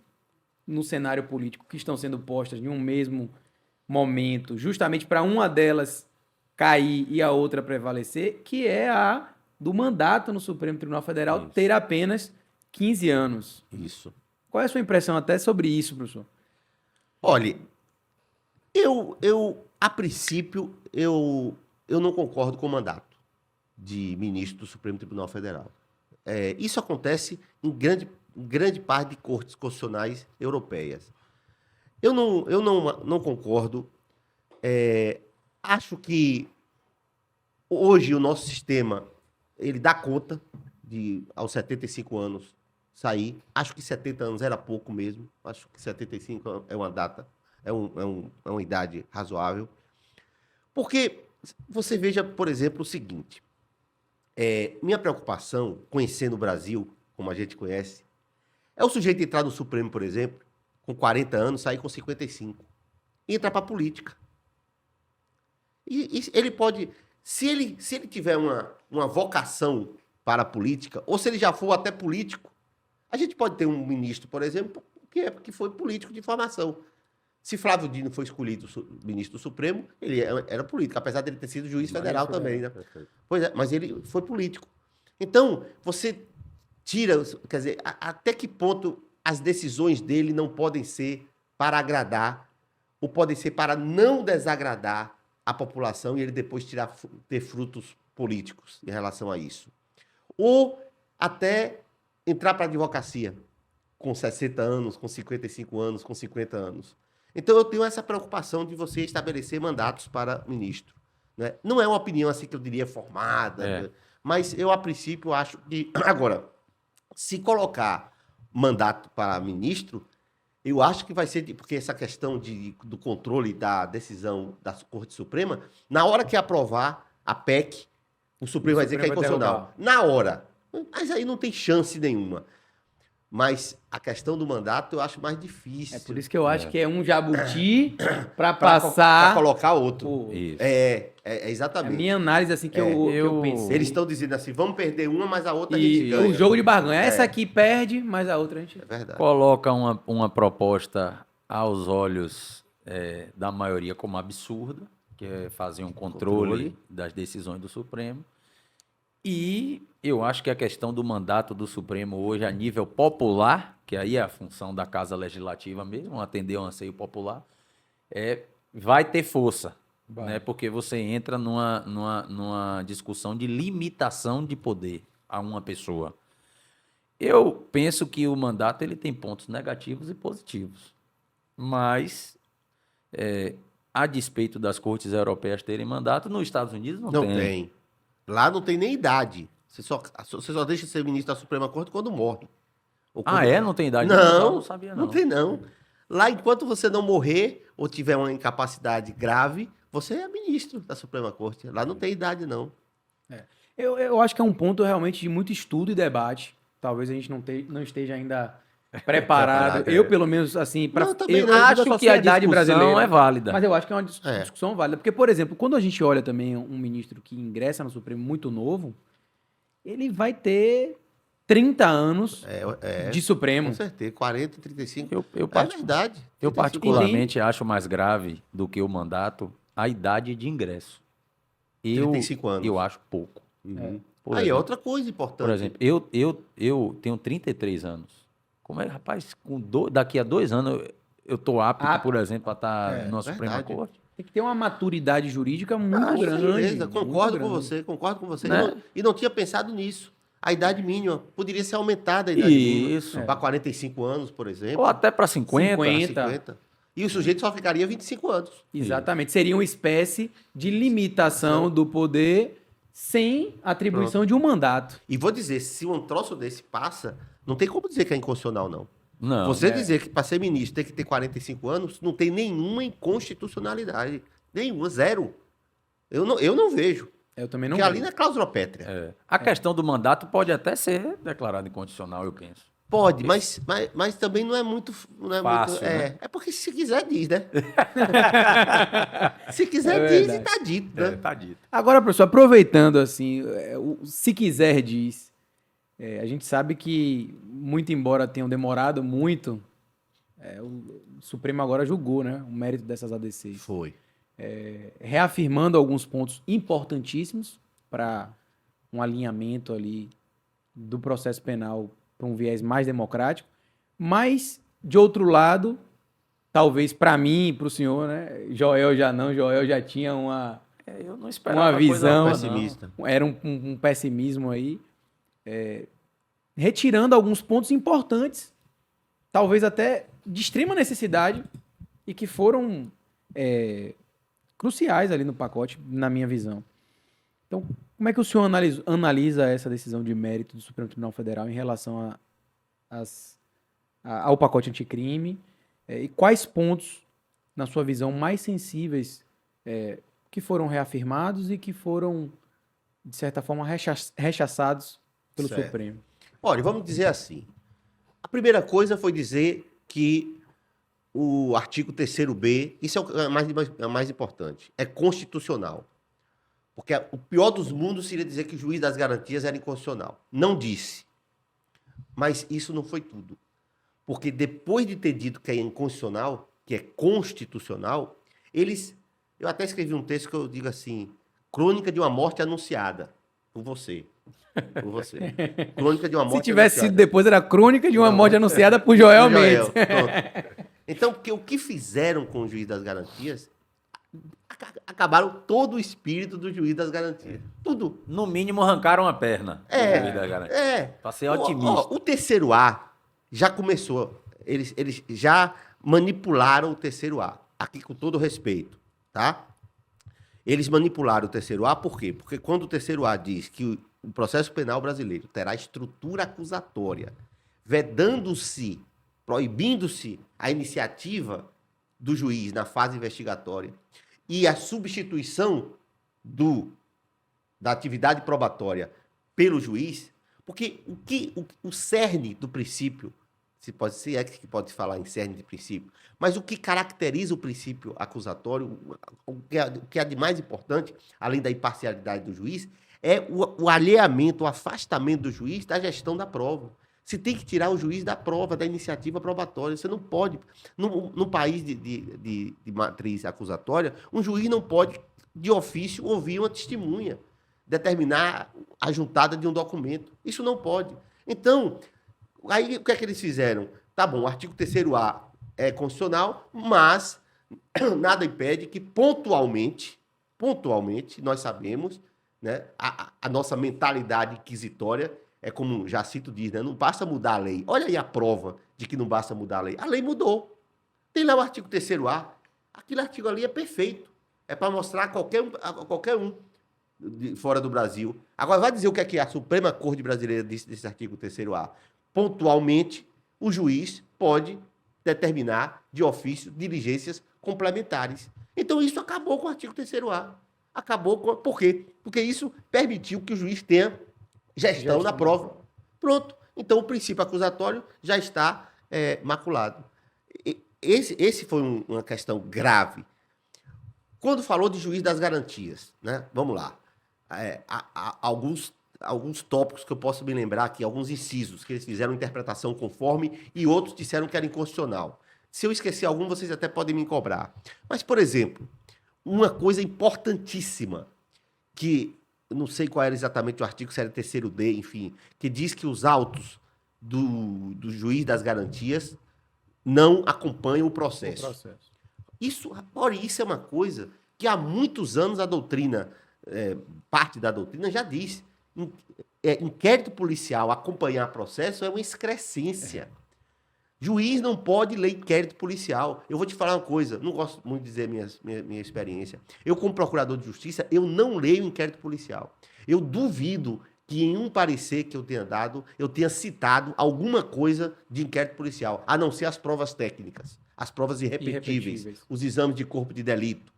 no cenário político, que estão sendo postas em um mesmo momento, justamente para uma delas cair e a outra prevalecer, que é a do mandato no Supremo Tribunal Federal ter apenas 15 anos. Isso. Qual é a sua impressão até sobre isso, professor? Olha, a princípio, eu não concordo com o mandato de ministro do Supremo Tribunal Federal. Isso acontece em grande parte de cortes constitucionais europeias. Eu não concordo. Acho que hoje o nosso sistema ele dá conta de, aos 75 anos, sair. Acho que 70 anos era pouco mesmo. Acho que 75 é uma data, é uma idade razoável. Porque você veja, por exemplo, o seguinte. Minha preocupação, conhecendo o Brasil, como a gente conhece, é o sujeito entrar no Supremo, por exemplo, com 40 anos, sair com 55. E entrar para a política. E ele pode... Se ele tiver uma vocação para a política, ou se ele já for até político, a gente pode ter um ministro, por exemplo, que foi político de formação. Se Flávio Dino foi escolhido ministro do Supremo, ele era político, apesar de ele ter sido juiz federal também, né? Pois é, mas ele foi político. Então, você tira, quer dizer, até que ponto as decisões dele não podem ser para agradar, ou podem ser para não desagradar a população e ele depois ter frutos políticos em relação a isso. Ou até entrar para a advocacia com 60 anos, com 55 anos, com 50 anos. Então, eu tenho essa preocupação de você estabelecer mandatos para ministro. Né? Não é uma opinião assim que eu diria formada, né? Mas eu, a princípio, acho que... Agora, se colocar mandato para ministro, eu acho que vai ser... Porque essa questão do controle da decisão da Corte Suprema, na hora que aprovar a PEC, o Supremo vai dizer que é inconstitucional. Na hora. Mas aí não tem chance nenhuma. Mas a questão do mandato eu acho mais difícil. É por isso que eu acho que é um jabuti para passar... Para colocar outro. Isso. Exatamente. É a minha análise assim que eu pensei. Eles estão dizendo assim, vamos perder uma, mas a outra a gente ganha. O jogo de barganha. Essa aqui perde, mas a outra a gente... É verdade. Coloca uma proposta aos olhos da maioria como absurda, que é fazer um controle das decisões do Supremo. E eu acho que a questão do mandato do Supremo hoje a nível popular, que aí é a função da Casa Legislativa mesmo, atender ao anseio popular, vai ter força, né? Porque você entra numa discussão de limitação de poder a uma pessoa. Eu penso que o mandato ele tem pontos negativos e positivos, mas a despeito das cortes europeias terem mandato, nos Estados Unidos não tem. Lá não tem nem idade. Você só deixa de ser ministro da Suprema Corte quando morre. Não tem idade? Não sabia, não tem não. Lá, enquanto você não morrer ou tiver uma incapacidade grave, você é ministro da Suprema Corte. Lá não tem idade, não. Eu acho que é um ponto realmente de muito estudo e debate. Talvez a gente não esteja ainda preparado. Eu, pelo menos, assim... Eu acho que a discussão brasileira é válida. Mas eu acho que é uma discussão válida. Porque, por exemplo, quando a gente olha também um ministro que ingressa no Supremo muito novo, ele vai ter 30 anos de Supremo. Com certeza, 40, 35. É verdade. Eu particularmente acho mais grave do que o mandato a idade de ingresso. 35 anos. Eu acho pouco. Uhum. Por Aí é exemplo. outra coisa importante. Por exemplo, eu tenho 33 anos. Como é, rapaz, daqui a 2 anos eu tô apto, Apto. por exemplo, a estar É, numa Suprema verdade. Corte? Tem que ter uma maturidade jurídica muito Com grande. certeza, muito concordo com grande. você, concordo com você. Né? E não tinha pensado nisso. A idade mínima poderia ser aumentada, a idade mínima. Isso. Para 45 anos, por exemplo. Ou até para 50. 50. 50. E o sujeito só ficaria 25 anos. Exatamente. Seria uma espécie de limitação do poder sem atribuição de um mandato. E vou dizer, se um troço desse passa, não tem como dizer que é inconstitucional, não. Não. Você dizer que para ser ministro tem que ter 45 anos, não tem nenhuma inconstitucionalidade. Nenhuma, zero. Eu não vejo. Eu também não Porque ali vejo. não é cláusula pétrea. É. A questão do mandato pode até ser declarada inconstitucional, eu penso. Pode, mas também não é muito. Não é Fácil, muito, né? É porque se quiser, diz, né? Se quiser, É diz e verdade. tá dito, né? Tá dito. Agora, professor, aproveitando assim, se quiser diz, a gente sabe que, muito embora tenham demorado muito, o Supremo agora julgou, né, o mérito dessas ADCs. Foi. Reafirmando alguns pontos importantíssimos para um alinhamento ali do processo penal para um viés mais democrático, mas, de outro lado, talvez para mim e para o senhor, né, Joel já tinha uma Eu não esperava uma visão, coisa boa, não. pessimista. era um pessimismo aí, retirando alguns pontos importantes, talvez até de extrema necessidade, e que foram cruciais ali no pacote, na minha visão. Então, como é que o senhor analisa essa decisão de mérito do Supremo Tribunal Federal em relação ao pacote anticrime? E quais pontos, na sua visão, mais sensíveis que foram reafirmados e que foram, de certa forma, rechaçados pelo Certo. Supremo? Olha, vamos dizer assim. A primeira coisa foi dizer que o artigo 3º-B, isso é o mais importante, é constitucional. Porque o pior dos mundos seria dizer que o juiz das garantias era inconstitucional. Não disse. Mas isso não foi tudo. Porque depois de ter dito que é inconstitucional, que é constitucional, eu até escrevi um texto que eu digo assim, crônica de uma morte anunciada. Por você. Por você. Crônica de uma morte Se tivesse anunciada. sido depois, era crônica de uma morte anunciada por Joel Mendes. Pronto. Então, porque o que fizeram com o juiz das garantias, acabaram todo o espírito do juiz das garantias. Tudo. No mínimo, arrancaram a perna. do juiz da garantia. Pra ser otimista. O 3º-A já começou. Eles já manipularam o 3º-A. Aqui com todo respeito, tá? Eles manipularam o 3º-A por quê? Porque quando o 3º-A diz que o processo penal brasileiro terá estrutura acusatória, vedando-se, proibindo-se a iniciativa do juiz na fase investigatória e a substituição da atividade probatória pelo juiz, porque o cerne do princípio, se é que pode falar em cerne de princípio, mas o que caracteriza o princípio acusatório, o que é de mais importante, além da imparcialidade do juiz, é o alheamento, o afastamento do juiz da gestão da prova. Você tem que tirar o juiz da prova, da iniciativa probatória. Você não pode, num país de matriz acusatória, um juiz não pode, de ofício, ouvir uma testemunha, determinar a juntada de um documento. Isso não pode. Então, aí o que é que eles fizeram? Tá bom, o artigo 3º-A é constitucional, mas nada impede que pontualmente, nós sabemos, né, a nossa mentalidade inquisitória é como Jacito diz, né? Não basta mudar a lei. Olha aí a prova de que não basta mudar a lei. A lei mudou. Tem lá o artigo 3º-A. Aquele artigo ali é perfeito. É para mostrar a qualquer um fora do Brasil. Agora, vai dizer o que é a Suprema Corte Brasileira disse desse artigo 3º-A. Pontualmente, o juiz pode determinar de ofício diligências complementares. Então, isso acabou com o artigo 3º-A. Acabou com... Por quê? Porque isso permitiu que o juiz tenha gestão da prova. Pronto. Então, o princípio acusatório já está maculado. Esse foi uma questão grave. Quando falou de juiz das garantias, né? Vamos lá. Há alguns tópicos que eu posso me lembrar aqui, alguns incisos, que eles fizeram interpretação conforme e outros disseram que era inconstitucional. Se eu esquecer algum, vocês até podem me cobrar. Mas, por exemplo, uma coisa importantíssima que eu não sei qual era exatamente o artigo, se era terceiro D, enfim, que diz que os autos do juiz das garantias não acompanham o O processo. processo. Isso é uma coisa que há muitos anos a doutrina, parte da doutrina já diz. Inquérito policial acompanhar processo é uma excrescência. Juiz não pode ler inquérito policial. Eu vou te falar uma coisa, não gosto muito de dizer minha experiência. Eu, como procurador de justiça, eu não leio inquérito policial. Eu duvido que em um parecer que eu tenha dado, eu tenha citado alguma coisa de inquérito policial, a não ser as provas técnicas, as provas irrepetíveis. Os exames de corpo de delito,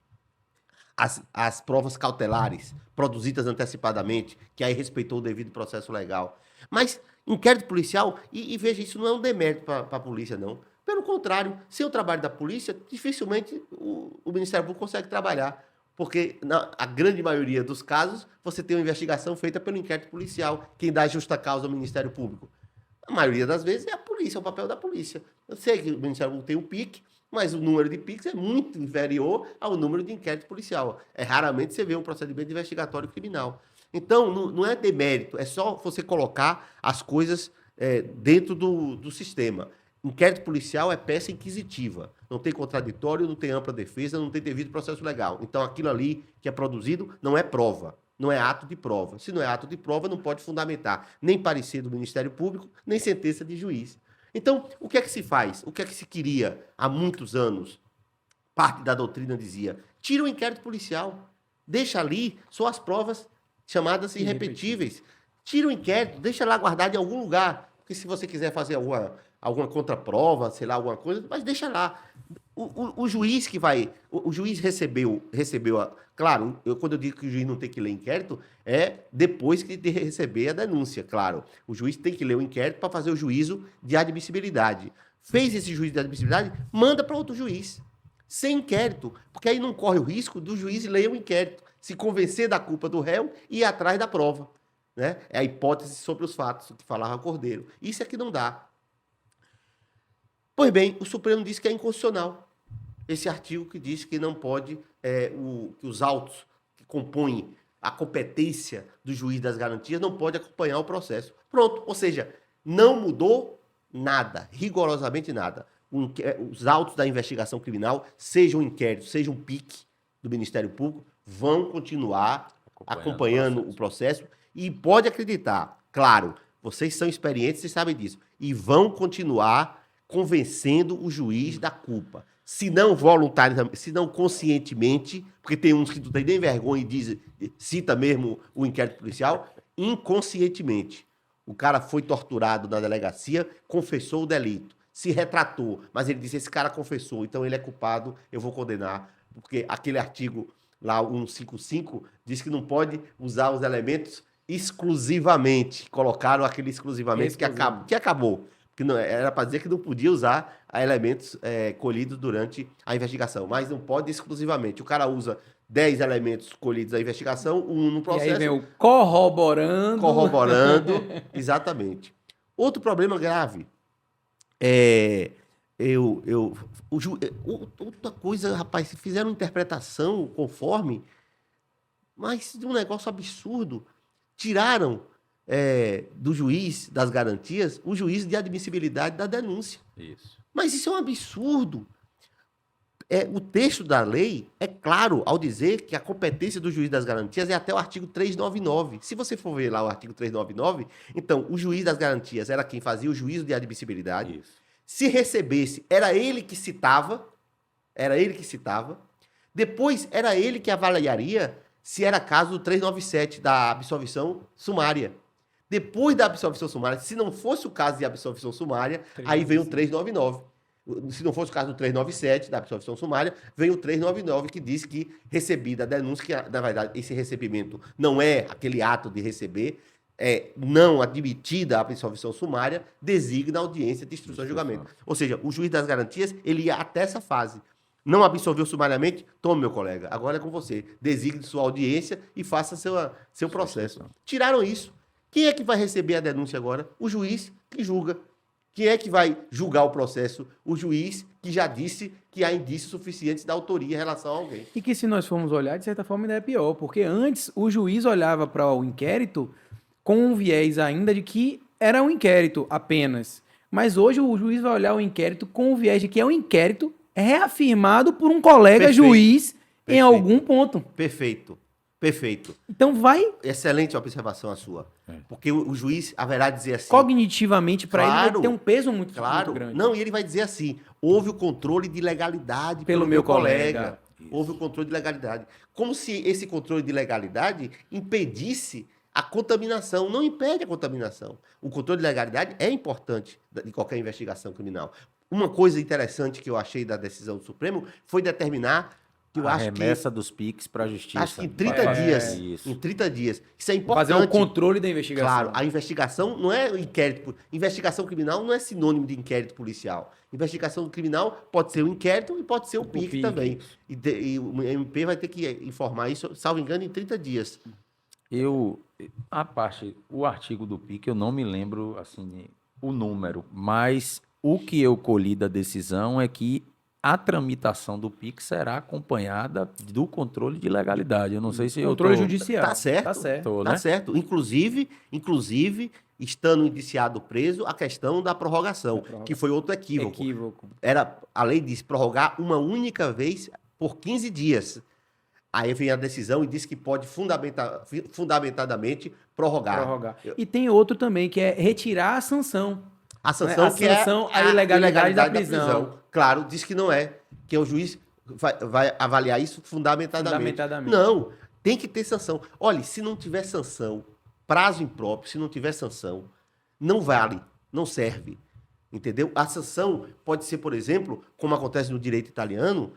as provas cautelares, produzidas antecipadamente, que aí respeitou o devido processo legal. Mas inquérito policial, e veja, isso não é um demérito para a polícia, não. Pelo contrário, sem o trabalho da polícia, dificilmente o Ministério Público consegue trabalhar. Porque, na a grande maioria dos casos, você tem uma investigação feita pelo inquérito policial. Quem dá justa causa ao Ministério Público? A maioria das vezes é a polícia, é o papel da polícia. Eu sei que o Ministério Público tem um PIC, mas o número de PICs é muito inferior ao número de inquérito policial. Raramente você vê um procedimento investigatório criminal. Então, não é demérito, é só você colocar as coisas dentro do sistema. Inquérito policial é peça inquisitiva. Não tem contraditório, não tem ampla defesa, não tem devido processo legal. Então, aquilo ali que é produzido não é prova, não é ato de prova. Se não é ato de prova, não pode fundamentar nem parecer do Ministério Público, nem sentença de juiz. Então, o que é que se faz? O que é que se queria há muitos anos? Parte da doutrina dizia, tira o inquérito policial, deixa ali só as provas chamadas irrepetíveis. Tira o inquérito, deixa lá guardado em algum lugar. Porque se você quiser fazer alguma contraprova, sei lá, alguma coisa, mas deixa lá. O juiz que vai... O juiz recebeu claro, quando eu digo que o juiz não tem que ler inquérito, é depois que de receber a denúncia, claro. O juiz tem que ler o inquérito para fazer o juízo de admissibilidade. Fez esse juízo de admissibilidade, manda para outro juiz. Sem inquérito, porque aí não corre o risco do juiz ler o inquérito, se convencer da culpa do réu e ir atrás da prova. Né? É a hipótese sobre os fatos, que falava Cordeiro. Isso é que não dá. Pois bem, o Supremo disse que é inconstitucional esse artigo que diz que não pode, que os autos que compõem a competência do juiz das garantias não pode acompanhar o processo. Pronto, ou seja, não mudou nada, rigorosamente nada. Os autos da investigação criminal, seja um inquérito, seja um PIC do Ministério Público, vão continuar acompanhando o processo e pode acreditar, claro, vocês são experientes, vocês sabem disso, e vão continuar convencendo o juiz da culpa. Se não voluntariamente, se não conscientemente, porque tem uns que não tem nem vergonha e cita mesmo o inquérito policial, inconscientemente. O cara foi torturado na delegacia, confessou o delito, se retratou, mas ele disse, esse cara confessou, então ele é culpado, eu vou condenar, porque aquele artigo lá, 155, diz que não pode usar os elementos exclusivamente. Colocaram aquele exclusivamente que acabou. Que não, era para dizer que não podia usar elementos colhidos durante a investigação, mas não pode exclusivamente. O cara usa 10 elementos colhidos na investigação, um no processo. E aí vem o corroborando. Corroborando, exatamente. Outro problema grave outra coisa, rapaz, fizeram interpretação conforme, mas de um negócio absurdo. Tiraram do juiz das garantias o juízo de admissibilidade da denúncia. Isso. Mas isso é um absurdo. O texto da lei é claro ao dizer que a competência do juiz das garantias é até o artigo 399. Se você for ver lá o artigo 399, então o juiz das garantias era quem fazia o juízo de admissibilidade. Isso. Se recebesse, era ele que citava. Depois, era ele que avaliaria se era caso do 397 da absolvição sumária. Depois da absolvição sumária, se não fosse o caso de absolvição sumária, aí vem o 399. Se não fosse o caso do 397 da absolvição sumária, vem o 399 que diz que recebida a denúncia, que na verdade esse recebimento não é aquele ato de receber, não admitida a absolvição sumária, designa a audiência de instrução e julgamento. Ou seja, o juiz das garantias, ele ia até essa fase. Não absolveu sumariamente? Tome, meu colega, agora é com você. Designe sua audiência e faça seu processo. Tiraram isso. Quem é que vai receber a denúncia agora? O juiz que julga, Quem é que vai julgar o processo? O juiz que já disse que há indícios suficientes da autoria em relação a alguém. E que se nós formos olhar, de certa forma ainda é pior, porque antes o juiz olhava para o inquérito com um viés ainda de que era um inquérito apenas. Mas hoje o juiz vai olhar o inquérito com o viés de que é um inquérito reafirmado por um colega Perfeito. juiz em Perfeito. algum ponto. Perfeito. Perfeito. Então vai Excelente observação a sua. Porque o juiz haverá dizer assim... cognitivamente para ele Claro, vai ter um peso muito Claro. grande. Não, e ele vai dizer assim, houve o controle de legalidade Pelo meu colega. Houve o controle de legalidade. Como se esse controle de legalidade impedisse a contaminação. Não impede a contaminação. O controle de legalidade é importante de qualquer investigação criminal. Uma coisa interessante que eu achei da decisão do Supremo foi determinar que eu a acho remessa dos PIX para a justiça. Acho que em 30 dias. Isso. Em 30 dias. Isso é importante. Fazer o controle da investigação. Claro, a investigação não é inquérito. Investigação criminal não é sinônimo de inquérito policial. Investigação criminal pode ser o inquérito e pode ser o PIC PIC. também. E o MP vai ter que informar isso, salvo engano, em 30 dias. O artigo do PIC, eu não me lembro assim, o número, mas o que eu colhi da decisão é que a tramitação do PIC será acompanhada do controle de legalidade. Eu não sei se Controle judiciário. Tá certo. Tá certo. Tô, Tá né? certo. Inclusive, estando indiciado preso, a questão da prorrogação, que foi outro equívoco. A lei diz prorrogar uma única vez por 15 dias. Aí vem a decisão e diz que pode fundamentadamente prorrogar. E tem outro também, que é retirar a sanção. A sanção, A que é sanção, a ilegalidade da prisão. Claro, diz que não é. Que o juiz vai avaliar isso fundamentadamente. Não, tem que ter sanção. Olha, se não tiver sanção, prazo impróprio, se não tiver sanção, não vale, não serve. Entendeu? A sanção pode ser, por exemplo, como acontece no direito italiano,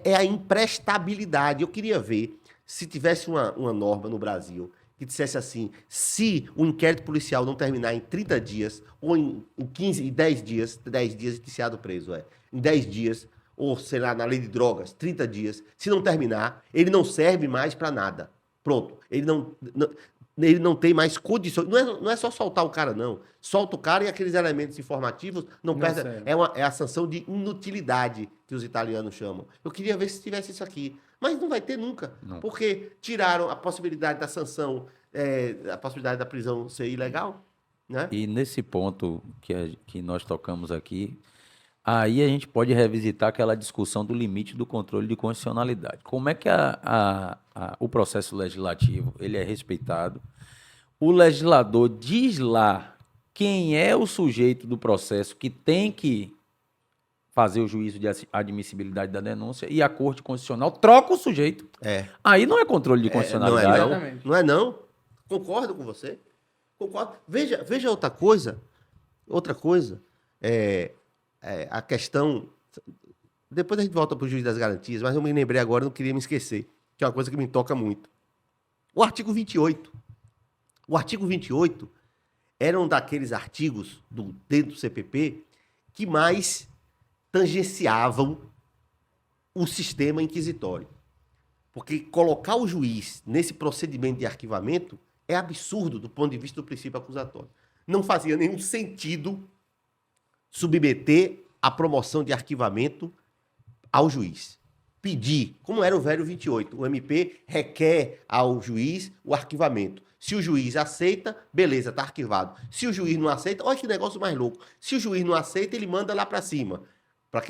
é a imprestabilidade. Eu queria ver se tivesse uma norma no Brasil que dissesse assim, se o inquérito policial não terminar em 30 dias, ou em 10 dias indiciado preso, em 10 dias, ou sei lá, na lei de drogas, 30 dias, se não terminar, ele não serve mais para nada. Pronto. Ele não tem mais condições. Não é só soltar o cara, não. Solta o cara e aqueles elementos informativos não perde. É a sanção de inutilidade que os italianos chamam. Eu queria ver se tivesse isso aqui. Mas não vai ter nunca. Não. Porque tiraram a possibilidade da sanção, a possibilidade da prisão ser ilegal. Né? E nesse ponto que nós tocamos aqui, aí a gente pode revisitar aquela discussão do limite do controle de constitucionalidade. Como é que o processo legislativo ele é respeitado? O legislador diz lá quem é o sujeito do processo que tem que fazer o juízo de admissibilidade da denúncia e a Corte Constitucional troca o sujeito. Aí não é controle de constitucionalidade. Não é não. Concordo com você. Concordo. Veja outra coisa. Outra coisa. A questão... Depois a gente volta para o juiz das garantias, mas eu me lembrei agora, não queria me esquecer, que é uma coisa que me toca muito. O artigo 28. O artigo 28 era um daqueles artigos dentro do CPP que mais tangenciavam o sistema inquisitório. Porque colocar o juiz nesse procedimento de arquivamento é absurdo do ponto de vista do princípio acusatório. Não fazia nenhum sentido submeter a promoção de arquivamento ao juiz. Pedir, como era o velho 28, o MP requer ao juiz o arquivamento. Se o juiz aceita, beleza, está arquivado. Se o juiz não aceita, olha que negócio mais louco. Se o juiz não aceita, ele manda lá para cima, para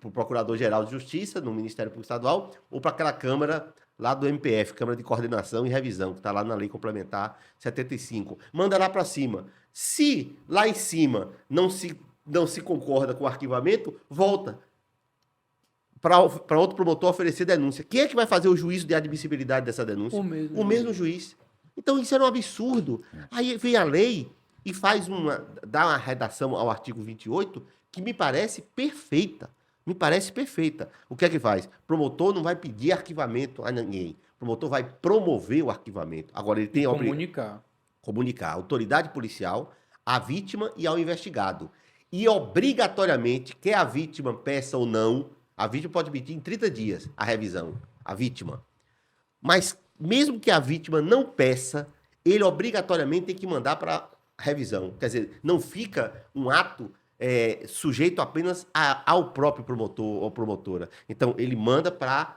o Procurador-Geral de Justiça, no Ministério Público Estadual, ou para aquela Câmara lá do MPF, Câmara de Coordenação e Revisão, que está lá na Lei Complementar 75. Manda lá para cima. Se lá em cima não se concorda com o arquivamento, volta para outro promotor oferecer denúncia. Quem é que vai fazer o juízo de admissibilidade dessa denúncia? O mesmo juiz. Então isso era um absurdo. Aí vem a lei e dá uma redação ao artigo 28 que me parece perfeita. Me parece perfeita. O que é que faz? O promotor não vai pedir arquivamento a ninguém. O promotor vai promover o arquivamento. Agora ele tem comunicar a autoridade policial, à vítima e ao investigado. E obrigatoriamente, quer a vítima peça ou não, a vítima pode pedir em 30 dias a revisão, a vítima. Mas mesmo que a vítima não peça, ele obrigatoriamente tem que mandar para revisão. Quer dizer, não fica um ato sujeito apenas ao próprio promotor ou promotora. Então, ele manda para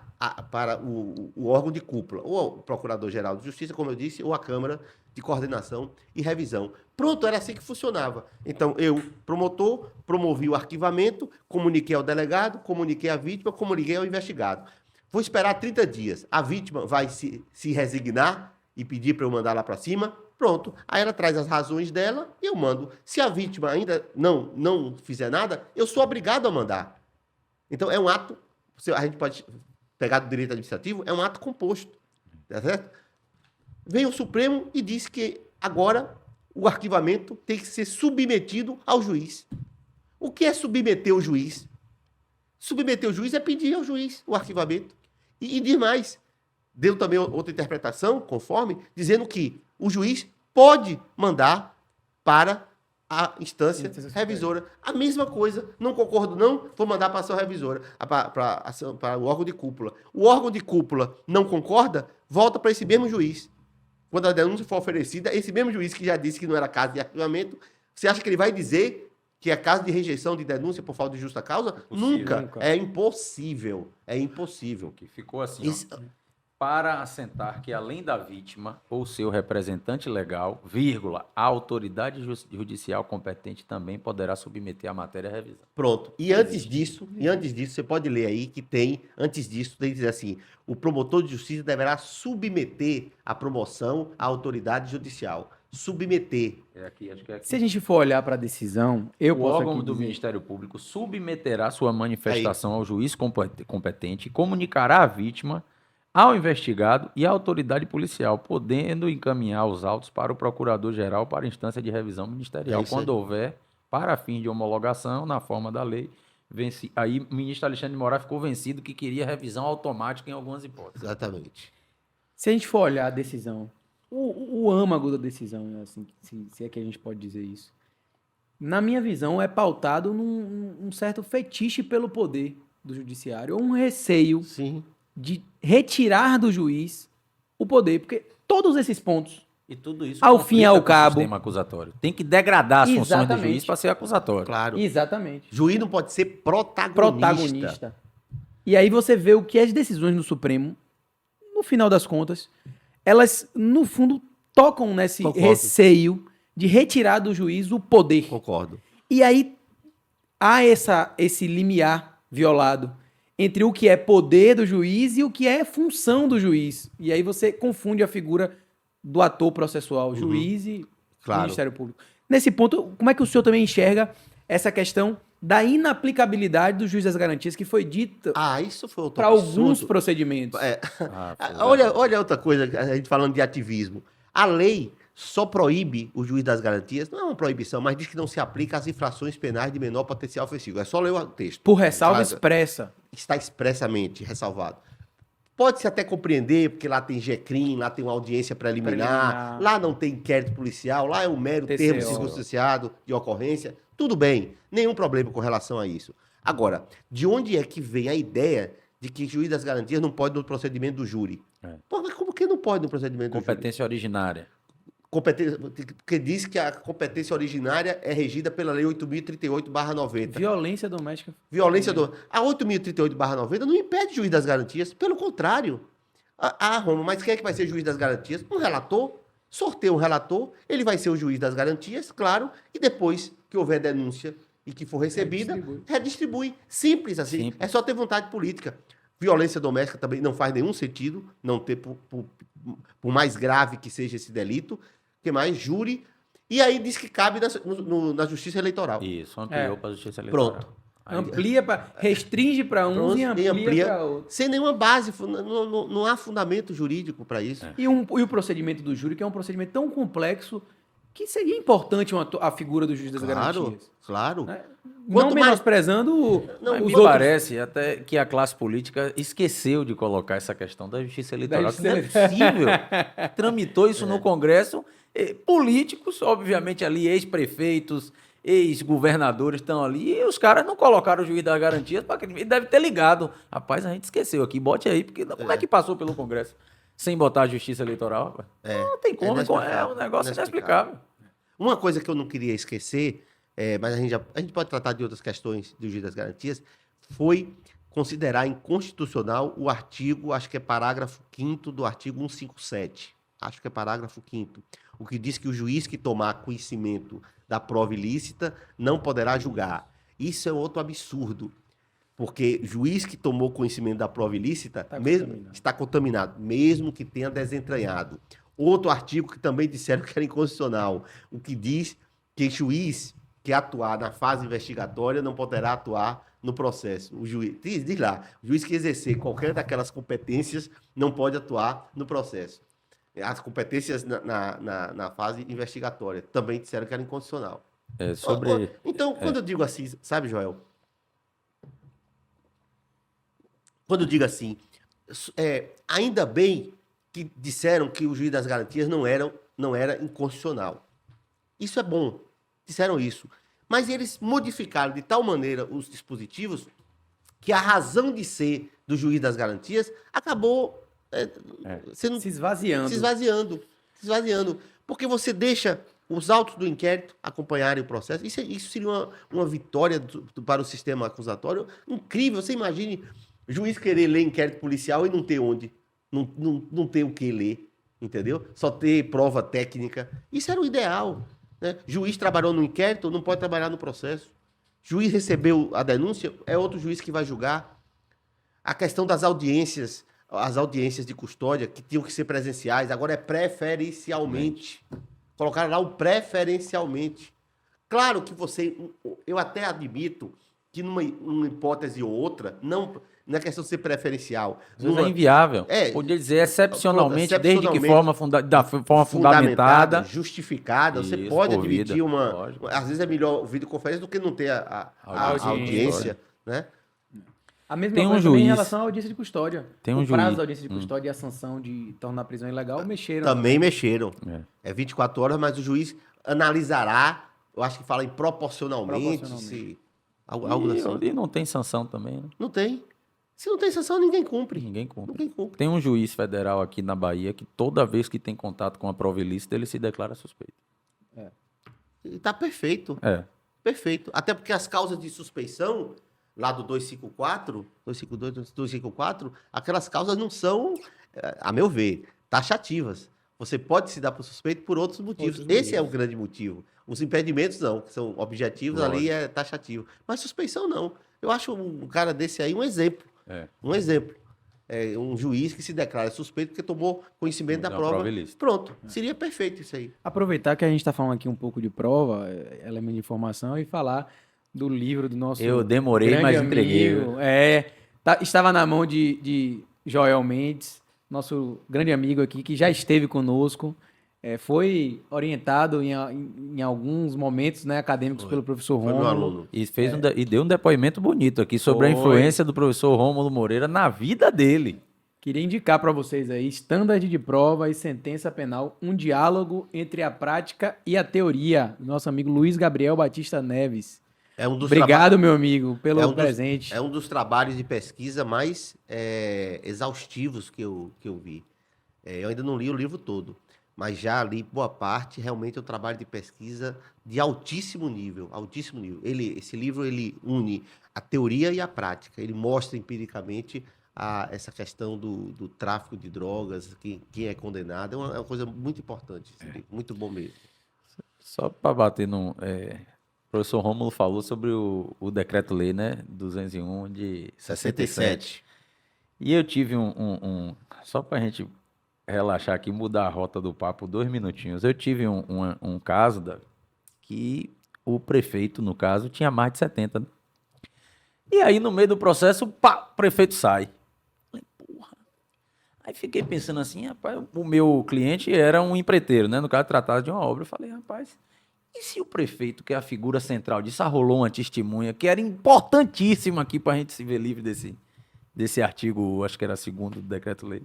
o órgão de cúpula, ou o Procurador-Geral de Justiça, como eu disse, ou a Câmara de Coordenação e Revisão. Pronto, era assim que funcionava. Então, eu, promotor, promovi o arquivamento, comuniquei ao delegado, comuniquei à vítima, comuniquei ao investigado. Vou esperar 30 dias. A vítima vai se resignar e pedir para eu mandar lá para cima. Pronto. Aí ela traz as razões dela e eu mando. Se a vítima ainda não fizer nada, eu sou obrigado a mandar. Então, é um ato, a gente pode pegar do direito administrativo, é um ato composto. Tá certo? Vem o Supremo e diz que agora o arquivamento tem que ser submetido ao juiz. O que é submeter o juiz? Submeter o juiz é pedir ao juiz o arquivamento. E demais, deu também outra interpretação, conforme, dizendo que o juiz pode mandar para a instância revisora. A mesma coisa, não concordo não, vou mandar para a ação revisora, para o órgão de cúpula. O órgão de cúpula não concorda, volta para esse mesmo juiz. Quando a denúncia for oferecida, esse mesmo juiz que já disse que não era caso de arquivamento, você acha que ele vai dizer que é caso de rejeição de denúncia por falta de justa causa? Nunca. É impossível. É impossível. Que ficou assim, para assentar que além da vítima ou seu representante legal, vírgula, a autoridade judicial competente também poderá submeter a matéria à revisão. Pronto. E antes disso, você pode ler aí que tem, antes disso, tem que dizer assim, o promotor de justiça deverá submeter a promoção à autoridade judicial. Submeter. Acho que é aqui. Se a gente for olhar para a decisão, o órgão do Ministério Público submeterá sua manifestação ao juiz competente e comunicará à vítima, ao investigado e à autoridade policial, podendo encaminhar os autos para o Procurador-Geral para instância de revisão ministerial, quando houver, para fim de homologação, na forma da lei. Aí o ministro Alexandre de Moraes ficou vencido que queria revisão automática em algumas hipóteses. Exatamente. Se a gente for olhar a decisão, o âmago da decisão, assim, se é que a gente pode dizer isso, na minha visão, é pautado num certo fetiche pelo poder do judiciário, ou um receio de retirar do juiz o poder, porque todos esses pontos, e tudo isso ao fim e ao cabo, sistema acusatório. Tem que degradar as funções do juiz para ser acusatório. Claro. Exatamente. Juiz não pode ser protagonista. E aí você vê o que as decisões do Supremo, no final das contas, elas, no fundo, tocam nesse receio de retirar do juiz o poder. Concordo. E aí há esse limiar violado entre o que é poder do juiz e o que é função do juiz. E aí você confunde a figura do ator processual, juiz e Ministério Público. Nesse ponto, como é que o senhor também enxerga essa questão da inaplicabilidade do juiz das garantias que foi dita isso foi para alguns procedimentos? Olha outra coisa, a gente falando de ativismo. A lei só proíbe o juiz das garantias, não é uma proibição, mas diz que não se aplica às infrações penais de menor potencial ofensivo. É só ler o texto. Por ressalva expressa. Está expressamente ressalvado. Pode-se até compreender, porque lá tem GCRIM, lá tem uma audiência preliminar, lá não tem inquérito policial, lá é um mero termo circunstanciado de ocorrência. Tudo bem, nenhum problema com relação a isso. Agora, de onde é que vem a ideia de que juiz das garantias não pode no procedimento do júri? Mas como que não pode no procedimento do júri? Competência originária. Porque diz que a competência originária é regida pela Lei 8.038/90. Violência doméstica. A 8.038/90 não impede juiz das garantias, pelo contrário. Roma, mas quem é que vai ser juiz das garantias? Um relator. Sorteia um relator, ele vai ser o juiz das garantias, claro, e depois que houver denúncia e que for recebida, redistribui. Simples assim. Simples. É só ter vontade política. Violência doméstica também não faz nenhum sentido, não ter, por mais grave que seja esse delito. Que mais? Júri. E aí diz que cabe na Justiça Eleitoral. Isso, ampliou para a Justiça Eleitoral. Pronto. Restringe para uns e amplia para outros. Sem nenhuma base, não há fundamento jurídico para isso. E o procedimento do júri, que é um procedimento tão complexo, que seria importante a figura do juiz das garantias. Claro. Não menosprezando me parece até que a classe política esqueceu de colocar essa questão da Justiça Eleitoral. Não é possível. Tramitou isso no Congresso. Políticos, obviamente, ali, ex-prefeitos, ex-governadores estão ali, e os caras não colocaram o juiz das garantias, ele deve ter ligado. Rapaz, a gente esqueceu aqui, bote aí, porque como é que passou pelo Congresso sem botar a Justiça Eleitoral? Não tem como, é um negócio inexplicável. Uma coisa que eu não queria esquecer mas a gente pode tratar de outras questões do juiz das garantias, foi considerar inconstitucional o artigo, acho que é parágrafo 5º do artigo 157. Acho que é parágrafo 5º. O que diz que o juiz que tomar conhecimento da prova ilícita não poderá julgar. Isso é outro absurdo. Porque juiz que tomou conhecimento da prova ilícita está contaminado, mesmo que tenha desentranhado. Outro artigo que também disseram que era inconstitucional, o que diz que juiz que atuar na fase investigatória não poderá atuar no processo. O juiz, diz lá, o juiz que exercer qualquer daquelas competências não pode atuar no processo. As competências na fase investigatória também disseram que era inconstitucional. Então, quando eu digo assim, sabe, Joel? Quando eu digo assim, ainda bem que disseram que o juiz das garantias não era inconstitucional. Isso é bom, disseram isso. Mas eles modificaram de tal maneira os dispositivos que a razão de ser do juiz das garantias acabou sendo se esvaziando. Se esvaziando. Porque você deixa os autos do inquérito acompanharem o processo. Isso seria uma vitória para o sistema acusatório incrível. Você imagine o juiz querer ler inquérito policial e não ter onde. Não ter o que ler, entendeu? Só ter prova técnica. Isso era o ideal. Né? Juiz trabalhou no inquérito, não pode trabalhar no processo. Juiz recebeu a denúncia, é outro juiz que vai julgar. A questão das audiências, as audiências de custódia, que tinham que ser presenciais, agora é preferencialmente. Colocaram lá o preferencialmente. Claro que eu até admito que numa hipótese ou outra, não é questão de ser preferencial. É inviável. Podia dizer excepcionalmente, desde que forma fundamentada. Justificada. Você pode admitir às vezes é melhor o videoconferência do que não ter a audiência, né? A mesma coisa também em relação à audiência de custódia. O prazo da audiência de custódia e a sanção de tornar a prisão ilegal mexeram. Também mexeram. É 24 horas, mas o juiz analisará, eu acho que fala em proporcionalmente. Algo assim. E não tem sanção também, né? Não tem. Se não tem sanção, ninguém cumpre. Ninguém cumpre. Tem um juiz federal aqui na Bahia que toda vez que tem contato com a prova ilícita, ele se declara suspeito. Está perfeito. Perfeito. Até porque as causas de suspeição, lá do 252, 254, aquelas causas não são, a meu ver, taxativas. Você pode se dar para o suspeito por outros motivos. Esse é o grande motivo. Os impedimentos não, que são objetivos, ali é taxativo. Mas suspeição não. Eu acho um cara desse aí um exemplo. Um exemplo. Um juiz que se declara suspeito porque tomou conhecimento da prova. Pronto. Seria perfeito isso aí. Aproveitar que a gente está falando aqui um pouco de prova, elemento de informação, e falar do livro do nosso Eu demorei, mas entreguei. Estava na mão de Joel Mendes, nosso grande amigo aqui, que já esteve conosco. Foi orientado em alguns momentos, né, acadêmicos pelo professor Rômulo. E deu um depoimento bonito aqui sobre a influência do professor Rômulo Moreira na vida dele. Queria indicar para vocês aí, Estândar de Prova e Sentença Penal, um diálogo entre a prática e a teoria. Nosso amigo Luiz Gabriel Batista Neves. Obrigado, meu amigo, pelo presente. É um dos trabalhos de pesquisa mais exaustivos que eu vi. Eu ainda não li o livro todo, mas já li boa parte. Realmente é um trabalho de pesquisa de altíssimo nível. Esse livro ele une a teoria e a prática. Ele mostra empiricamente essa questão do tráfico de drogas, quem é condenado. É uma coisa muito importante, muito bom mesmo. Só para bater o professor Rômulo falou sobre o decreto-lei, né, 201 de 67. E eu tive só para a gente relaxar aqui, mudar a rota do papo 2 minutinhos. Eu tive um caso que o prefeito, no caso, tinha mais de 70. Né? E aí, no meio do processo, o prefeito sai. Falei, porra. Aí fiquei pensando assim, rapaz, o meu cliente era um empreiteiro, né? No caso, tratado de uma obra. Eu falei, rapaz, e se o prefeito, que é a figura central disso, arrolou uma testemunha que era importantíssima aqui para a gente se ver livre desse artigo, acho que era 2º do decreto-lei.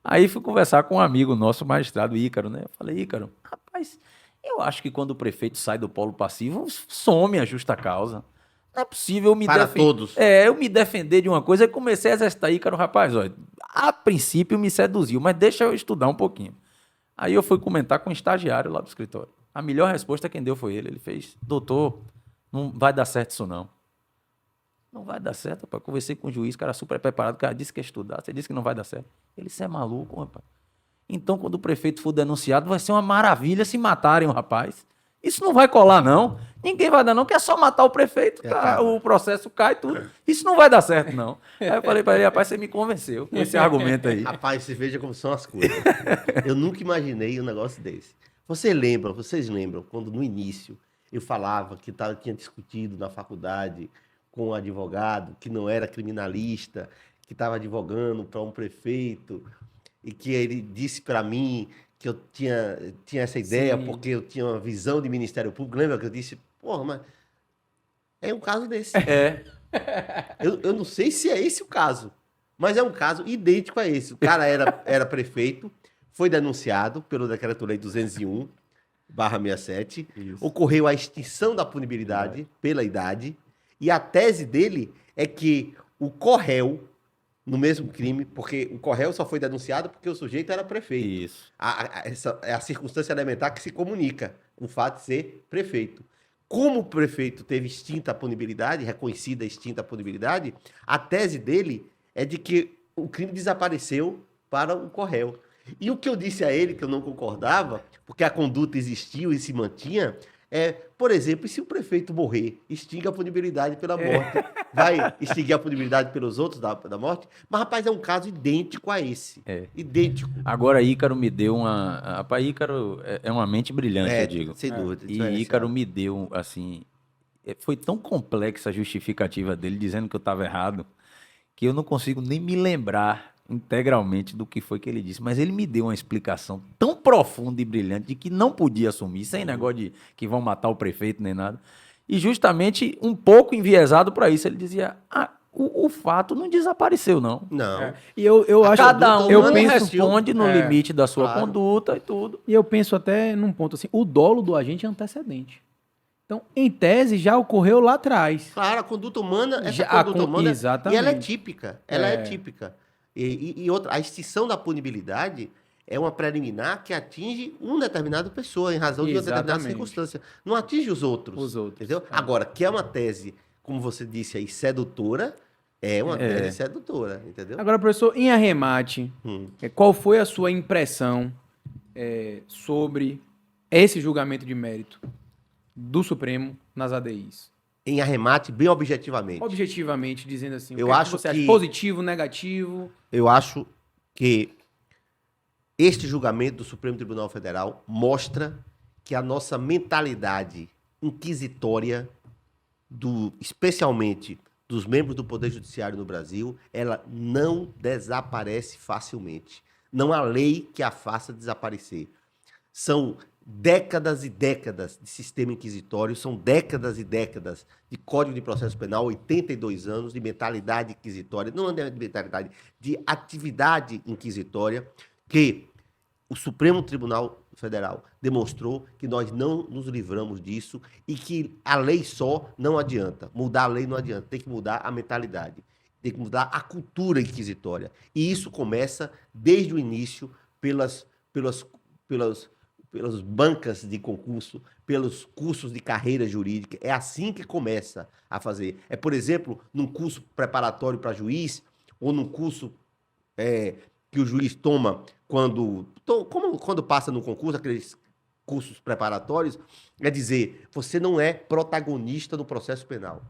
Aí fui conversar com um amigo nosso, magistrado Ícaro, né? Eu falei, Ícaro, rapaz, eu acho que quando o prefeito sai do polo passivo, some a justa causa. Não é possível eu me todos. Eu me defender de uma coisa e comecei a exercitar Ícaro, rapaz, olha, a princípio me seduziu, mas deixa eu estudar um pouquinho. Aí eu fui comentar com um estagiário lá do escritório. A melhor resposta quem deu foi ele. Ele fez, doutor, Não vai dar certo isso, não. Não vai dar certo, rapaz. Conversei com o juiz, o cara super preparado, o cara disse que ia estudar, você disse que não vai dar certo. Ele, você é maluco, rapaz. Então, quando o prefeito for denunciado, vai ser uma maravilha se matarem o rapaz. Isso não vai colar, não. Ninguém vai dar, não, que é só matar o prefeito, o processo cai, tudo. Isso não vai dar certo, não. Aí eu falei para ele, rapaz, você me convenceu com esse argumento aí. Rapaz, você veja como são as coisas. Eu nunca imaginei um negócio desse. Vocês lembram, quando no início eu falava que tinha discutido na faculdade com um advogado que não era criminalista, que estava advogando para um prefeito, e que ele disse para mim que eu tinha essa ideia porque eu tinha uma visão de Ministério Público. Lembra que eu disse, porra, mas é um caso desse. É. Eu não sei se é esse o caso, mas é um caso idêntico a esse. O cara era prefeito, foi denunciado pelo Decreto-Lei 201/67, ocorreu a extinção da punibilidade pela idade, e a tese dele é que o corréu, no mesmo crime, porque o corréu só foi denunciado porque o sujeito era prefeito. Isso. Essa é a circunstância elementar que se comunica com o fato de ser prefeito. Como o prefeito teve extinta a punibilidade, reconhecida a extinta a punibilidade, a tese dele é de que o crime desapareceu para o corréu. E o que eu disse a ele, que eu não concordava, porque a conduta existiu e se mantinha, por exemplo, e se o prefeito morrer, extingue a punibilidade pela morte, vai extinguir a punibilidade pelos outros da morte? Mas, rapaz, é um caso idêntico a esse. Idêntico. Agora, Ícaro me deu uma... Rapaz, Ícaro é uma mente brilhante, eu digo. Sem dúvida. E Ícaro me deu, assim... Foi tão complexa a justificativa dele, dizendo que eu estava errado, que eu não consigo nem me lembrar integralmente do que foi que ele disse, mas ele me deu uma explicação tão profunda e brilhante de que não podia assumir, sem negócio de que vão matar o prefeito nem nada, e justamente um pouco enviesado para isso, ele dizia, o fato não desapareceu, não. Não. E eu acho Cada um eu penso, responde no limite da sua conduta e tudo. E eu penso até num ponto assim, o dolo do agente é antecedente. Então, em tese, já ocorreu lá atrás. Claro, a conduta humana, exatamente. e ela é típica. Ela é típica. E outra, a extinção da punibilidade é uma preliminar que atinge uma determinada pessoa, em razão de uma determinada circunstância. Não atinge os outros. Entendeu? Agora, que é uma tese, como você disse aí, sedutora, é uma tese sedutora, entendeu? Agora, professor, em arremate, qual foi a sua impressão sobre esse julgamento de mérito do Supremo nas ADIs? Em arremate, bem objetivamente. Objetivamente, dizendo assim, eu acho você acha positivo, negativo? Eu acho que este julgamento do Supremo Tribunal Federal mostra que a nossa mentalidade inquisitória, especialmente dos membros do Poder Judiciário no Brasil, ela não desaparece facilmente. Não há lei que a faça desaparecer. São décadas e décadas de sistema inquisitório, são décadas e décadas de Código de Processo Penal, 82 anos de mentalidade inquisitória, não de mentalidade, de atividade inquisitória, que o Supremo Tribunal Federal demonstrou que nós não nos livramos disso e que a lei só não adianta. Mudar a lei não adianta, tem que mudar a mentalidade, tem que mudar a cultura inquisitória. E isso começa desde o início pelas bancas de concurso, pelos cursos de carreira jurídica. É assim que começa a fazer. Por exemplo, num curso preparatório para juiz, ou num curso que o juiz toma quando passa no concurso, aqueles cursos preparatórios, dizer, você não é protagonista no processo penal.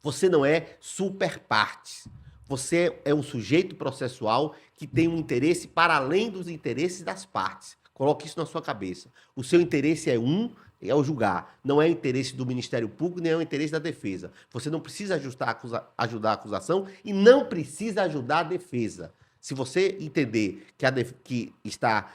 Você não é super partes. Você é um sujeito processual que tem um interesse para além dos interesses das partes. Coloque isso na sua cabeça. O seu interesse é o julgar. Não é o interesse do Ministério Público, nem é o interesse da defesa. Você não precisa ajudar a acusação e não precisa ajudar a defesa. Se você entender que está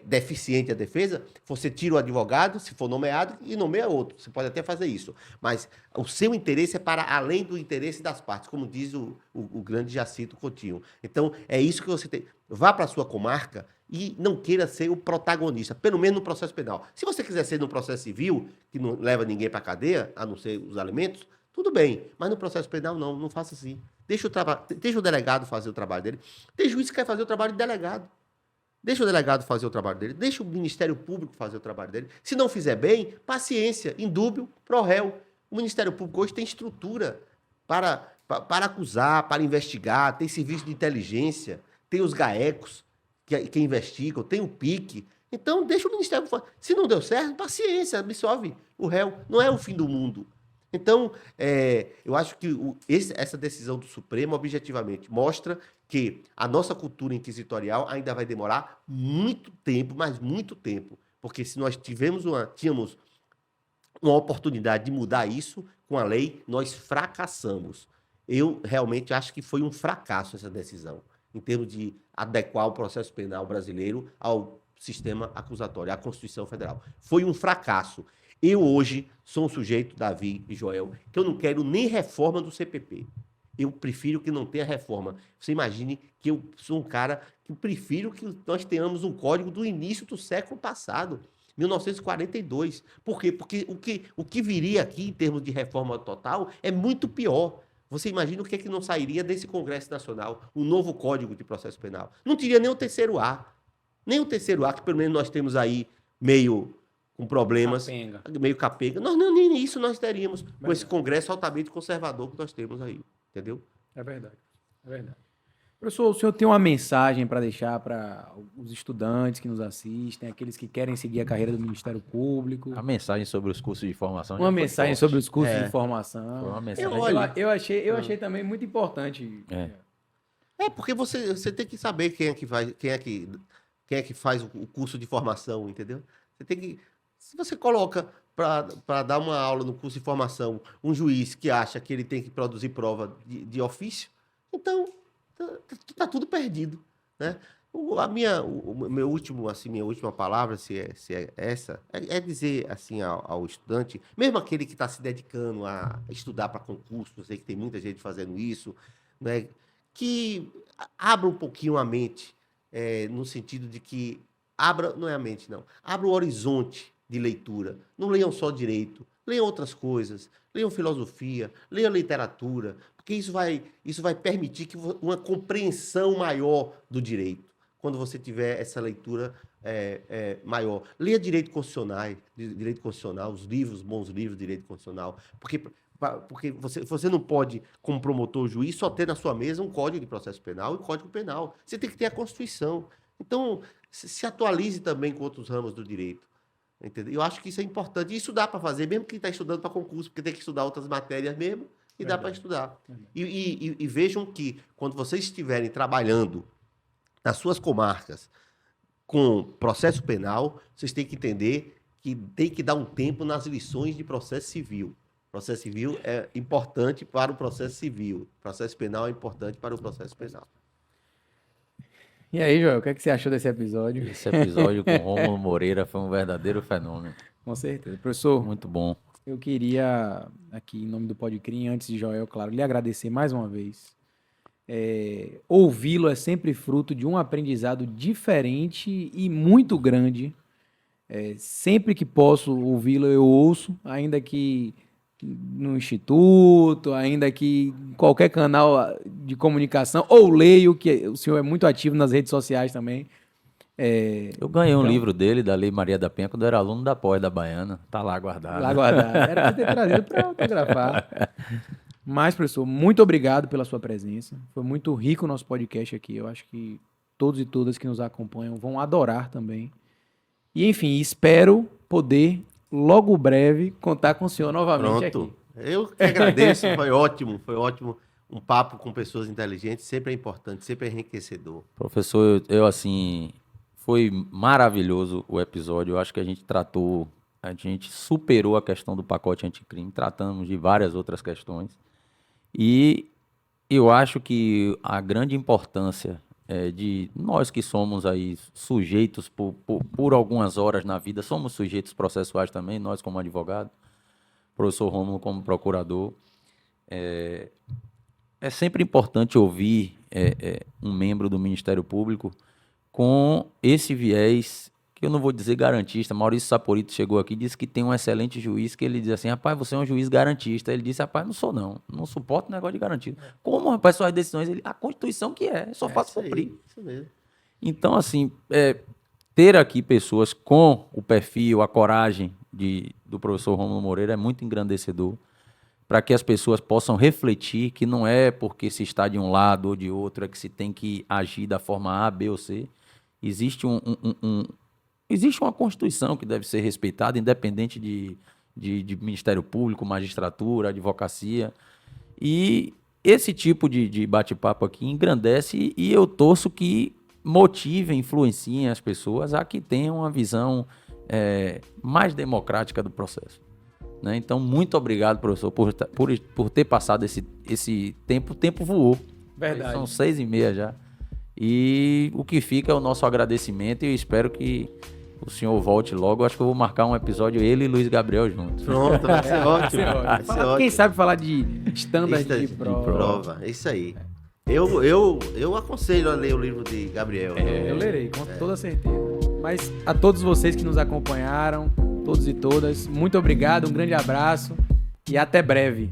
deficiente a defesa, você tira o advogado, se for nomeado, e nomeia outro. Você pode até fazer isso. Mas o seu interesse é para além do interesse das partes, como diz o grande Jacinto Coutinho. Então, é isso que você tem. Vá para a sua comarca e não queira ser o protagonista, pelo menos no processo penal. Se você quiser ser no processo civil, que não leva ninguém para a cadeia, a não ser os alimentos, tudo bem. Mas no processo penal, não faça assim. Deixa o delegado fazer o trabalho dele. Tem juiz que quer fazer o trabalho de delegado. Deixa o delegado fazer o trabalho dele. Deixa o Ministério Público fazer o trabalho dele. Se não fizer bem, paciência, indúbio, pro réu. O Ministério Público hoje tem estrutura para acusar, para investigar, tem serviço de inteligência, tem os GAECos que investigam, tem o PIC. Então, deixa o Ministério Público. Se não deu certo, paciência, absolve o réu. Não é o fim do mundo. Então, eu acho que essa decisão do Supremo, objetivamente, mostra que a nossa cultura inquisitorial ainda vai demorar muito tempo, mas muito tempo. Porque se nós tínhamos uma oportunidade de mudar isso com a lei, nós fracassamos. Eu realmente acho que foi um fracasso essa decisão, em termos de adequar o processo penal brasileiro ao sistema acusatório, à Constituição Federal. Foi um fracasso. Eu hoje sou um sujeito, Davi e Joel, que eu não quero nem reforma do CPP. Eu prefiro que não tenha reforma. Você imagine que eu sou um cara que prefiro que nós tenhamos um código do início do século passado, 1942. Por quê? Porque o que viria aqui em termos de reforma total é muito pior. Você imagina o que é que não sairia desse Congresso Nacional, um novo Código de Processo Penal. Não teria nem o terceiro A. Nem o terceiro A, que pelo menos nós temos aí meio com problemas, meio capenga. Nem isso nós teríamos com esse Congresso altamente conservador que nós temos aí. Entendeu? É verdade. É verdade. Professor, o senhor tem uma mensagem para deixar para os estudantes que nos assistem, aqueles que querem seguir a carreira do Ministério Público? A mensagem sobre os cursos de formação. Uma mensagem sobre os cursos de formação. Foi uma mensagem. Eu achei também muito importante. Porque você tem que saber quem é que faz o curso de formação, entendeu? Você tem que. Se você coloca para dar uma aula no curso de formação um juiz que acha que ele tem que produzir prova de ofício, então tá tudo perdido, né? Minha última palavra, se é essa, é dizer assim ao estudante, mesmo aquele que está se dedicando a estudar para concurso, eu sei que tem muita gente fazendo isso, né? Que abra um pouquinho a mente, no sentido de que não é a mente, não. Abra o horizonte de leitura. Não leiam só direito, leiam outras coisas, leiam filosofia, leiam literatura, porque isso vai permitir que uma compreensão maior do direito, quando você tiver essa leitura maior. Leia direito constitucional, os livros, bons livros de direito constitucional, porque você não pode, como promotor juiz, só ter na sua mesa um Código de Processo Penal e um Código Penal. Você tem que ter a Constituição. Então, se atualize também com outros ramos do direito. Entendeu? Eu acho que isso é importante. E isso dá para fazer, mesmo quem está estudando para concurso, porque tem que estudar outras matérias mesmo, e dá para estudar. E vejam que, quando vocês estiverem trabalhando nas suas comarcas com processo penal, vocês têm que entender que tem que dar um tempo nas lições de processo civil. Processo civil é importante para o processo civil. Processo penal é importante para o processo penal. E aí, Joel, o que é que você achou desse episódio? Esse episódio com Rômulo Moreira foi um verdadeiro fenômeno. Com certeza. Professor, muito bom. Eu queria, aqui em nome do Podcrim, antes de Joel, claro, lhe agradecer mais uma vez. Ouvi-lo é sempre fruto de um aprendizado diferente e muito grande. Sempre que posso ouvi-lo, eu ouço, ainda que no instituto, ainda que em qualquer canal de comunicação, ou leio, que o senhor é muito ativo nas redes sociais também. Eu ganhei um livro dele, da Lei Maria da Penha, quando eu era aluno da Pós da Baiana. Tá lá guardado. Lá guardado. Era pra ter trazido para autografar. Mas, professor, muito obrigado pela sua presença. Foi muito rico o nosso podcast aqui. Eu acho que todos e todas que nos acompanham vão adorar também. E, enfim, espero poder, logo breve, contar com o senhor novamente aqui. Eu que agradeço, foi ótimo. Um papo com pessoas inteligentes sempre é importante, sempre é enriquecedor. Professor, foi maravilhoso o episódio. Eu acho que a gente superou a questão do pacote anticrime, tratamos de várias outras questões. E eu acho que a grande importância de nós que somos aí sujeitos por algumas horas na vida, somos sujeitos processuais também, nós como advogado, professor Rômulo como procurador, é sempre importante ouvir um membro do Ministério Público com esse viés, que eu não vou dizer garantista. Maurício Saporito chegou aqui e disse que tem um excelente juiz, que ele diz assim, rapaz, você é um juiz garantista. Ele disse, rapaz, não sou não suporto negócio de garantia. Como, rapaz, suas decisões? A Constituição que só faço cumprir. Isso mesmo. Então, assim, ter aqui pessoas com o perfil, a coragem do professor Rômulo Moreira é muito engrandecedor. para que as pessoas possam refletir que não é porque se está de um lado ou de outro é que se tem que agir da forma A, B ou C. Existe existe uma Constituição que deve ser respeitada, independente de Ministério Público, magistratura, advocacia. E esse tipo de bate-papo aqui engrandece e eu torço que motive, influenciem as pessoas a que tenham uma visão mais democrática do processo. Né? Então, muito obrigado, professor, por ter passado esse tempo. O tempo voou. Verdade. São 6h30 já. E o que fica é o nosso agradecimento e eu espero que o senhor volte logo. Eu acho que eu vou marcar um episódio, ele e Luiz Gabriel juntos. Pronto, vai ser ótimo. Vai ser ótimo. Quem sabe falar de standard de prova. Prova, é isso aí. Eu aconselho a ler o livro de Gabriel. Eu lerei, com toda certeza. Mas a todos vocês que nos acompanharam, todos e todas, muito obrigado, um grande abraço e até breve.